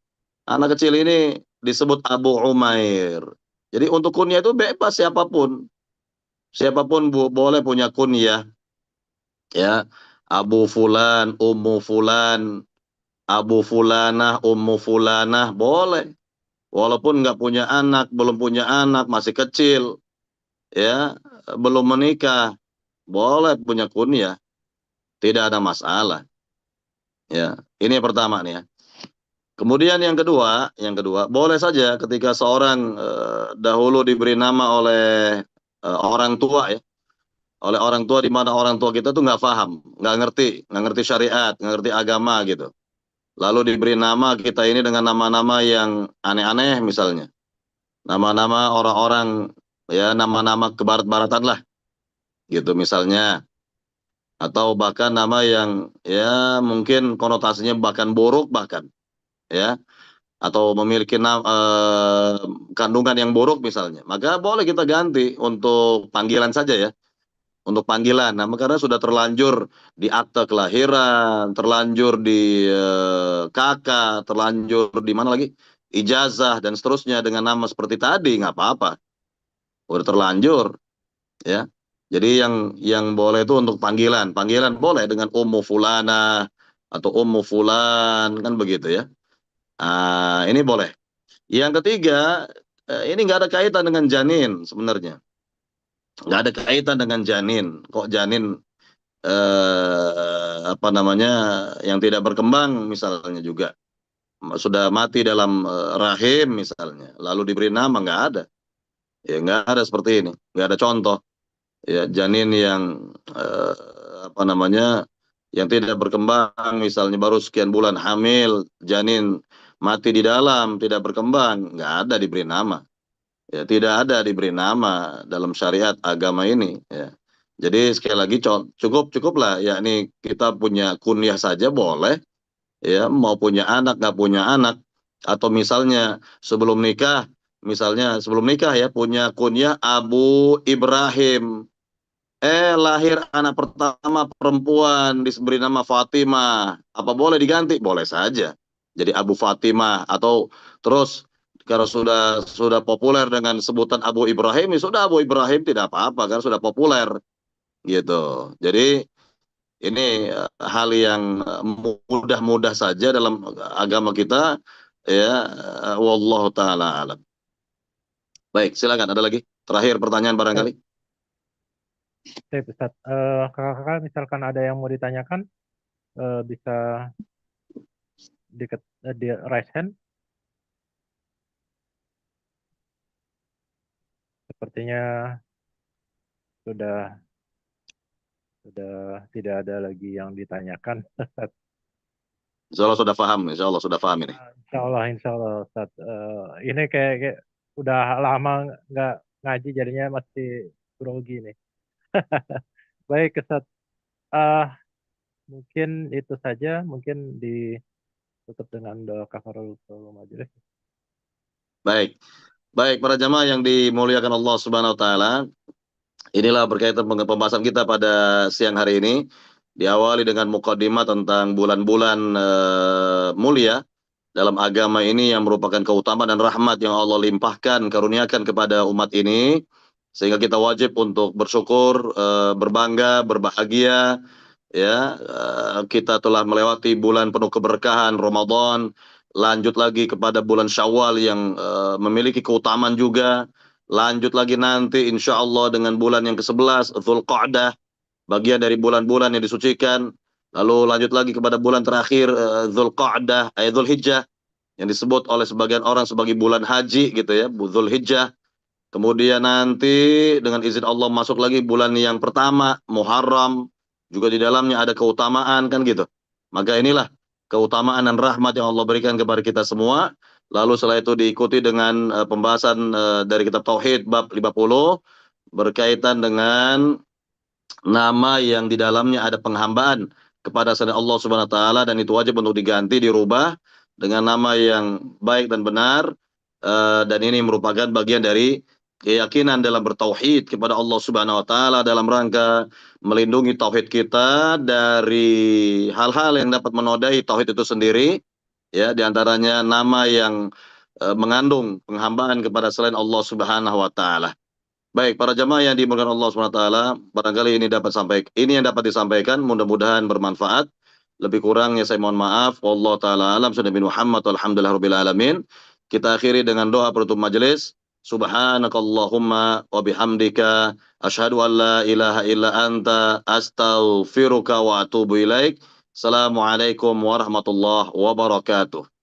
Anak kecil ini disebut Abu Umair. Jadi untuk kunyah itu bebas siapapun. Siapapun boleh punya kunyah, ya. Abu Fulan, Ummu Fulan, Abu Fulanah, Ummu Fulanah, boleh. Walaupun nggak punya anak, belum punya anak, masih kecil, ya, belum menikah, boleh punya kunyah, tidak ada masalah. Ya, ini yang pertama nih ya. Kemudian yang kedua, boleh saja ketika seorang dahulu diberi nama oleh orang tua ya, oleh orang tua, di mana orang tua kita tuh nggak paham, nggak ngerti syariat, nggak ngerti agama gitu. Lalu diberi nama kita ini dengan nama-nama yang aneh-aneh misalnya. Nama-nama orang-orang, ya nama-nama kebarat-baratan lah gitu misalnya. atau bahkan nama yang ya mungkin konotasinya bahkan buruk bahkan ya, atau memiliki kandungan yang buruk misalnya, maka boleh kita ganti untuk panggilan saja ya, untuk panggilan. Nah, karena sudah terlanjur di akte kelahiran, terlanjur di kakak, terlanjur di mana lagi, ijazah dan seterusnya dengan nama seperti tadi, nggak apa-apa, udah terlanjur ya. Jadi yang boleh itu untuk panggilan, panggilan boleh dengan Ummu Fulana atau Ummu Fulan kan begitu ya. Ini boleh. Yang ketiga, ini nggak ada kaitan dengan janin sebenarnya. Nggak ada kaitan dengan janin. Kok janin apa namanya yang tidak berkembang misalnya juga sudah mati dalam rahim misalnya, lalu diberi nama, nggak ada. Ya nggak ada seperti ini, nggak ada contoh. Ya janin yang apa namanya yang tidak berkembang misalnya baru sekian bulan hamil, janin mati di dalam tidak berkembang, nggak ada diberi nama. Ya, tidak ada diberi nama dalam syariat agama ini ya. Jadi sekali lagi cukuplah yakni kita punya kunyah saja boleh ya, mau punya anak nggak punya anak, atau misalnya sebelum nikah ya punya kunyah Abu Ibrahim, lahir anak pertama perempuan diberi nama Fatimah, apa boleh diganti? Boleh saja jadi Abu Fatimah, atau terus kalau sudah populer dengan sebutan Abu Ibrahim, ya sudah Abu Ibrahim, tidak apa-apa kan sudah populer gitu. Jadi ini hal yang mudah-mudah saja dalam agama kita ya, wallahu taala alam. Baik, silakan ada lagi terakhir pertanyaan barangkali. Ustaz, kakak-kakak misalkan ada yang mau ditanyakan, bisa di raise hand. Sepertinya sudah tidak ada lagi yang ditanyakan. Insya Allah sudah paham, insya Allah sudah paham ini. Insya Allah Ustaz. Ini kayak udah lama nggak ngaji jadinya masih grogi nih. Baik Ustaz, mungkin itu saja, mungkin ditutup dengan doa kafaratul majelis. Baik. Baik, para jamaah yang dimuliakan Allah Subhanahu wa taala, inilah berkaitan dengan pembahasan kita pada siang hari ini. Diawali dengan mukadimah tentang bulan-bulan mulia dalam agama ini yang merupakan keutamaan dan rahmat yang Allah limpahkan, karuniakan kepada umat ini, sehingga kita wajib untuk bersyukur, berbangga, berbahagia ya. Kita telah melewati bulan penuh keberkahan Ramadan, lanjut lagi kepada bulan Syawal yang memiliki keutamaan juga, lanjut lagi nanti insya Allah dengan bulan yang ke-11 Dzulqa'dah, bagian dari bulan-bulan yang disucikan, lalu lanjut lagi kepada bulan terakhir Dzulqa'dah Dzulhijjah yang disebut oleh sebagian orang sebagai bulan haji gitu ya, Dzulhijjah. Kemudian nanti dengan izin Allah masuk lagi bulan yang pertama Muharram, juga di dalamnya ada keutamaan kan gitu. Maka inilah keutamaan dan rahmat yang Allah berikan kepada kita semua. Lalu setelah itu diikuti dengan pembahasan dari kitab Tauhid bab 50 berkaitan dengan nama yang di dalamnya ada penghambaan kepada selain Allah Subhanahu wa taala, dan itu wajib untuk diganti, dirubah dengan nama yang baik dan benar, dan ini merupakan bagian dari keyakinan dalam bertauhid kepada Allah Subhanahu wa taala dalam rangka melindungi tauhid kita dari hal-hal yang dapat menodai tauhid itu sendiri ya, diantaranya nama yang mengandung penghambaan kepada selain Allah Subhanahu wa taala. Baik, para jamaah yang dimuliakan Allah SWT, barangkali ini yang dapat disampaikan, mudah-mudahan bermanfaat. Lebih kurangnya saya mohon maaf. Wallahu taala alam. Sunnah bin Muhammad walhamdulillahirabbil alamin. Kita akhiri dengan doa penutup majelis. Subhanakallahumma wa bihamdika asyhadu an la ilaha illa anta astaghfiruka wa atubu ilaik. Assalamualaikum warahmatullahi wabarakatuh.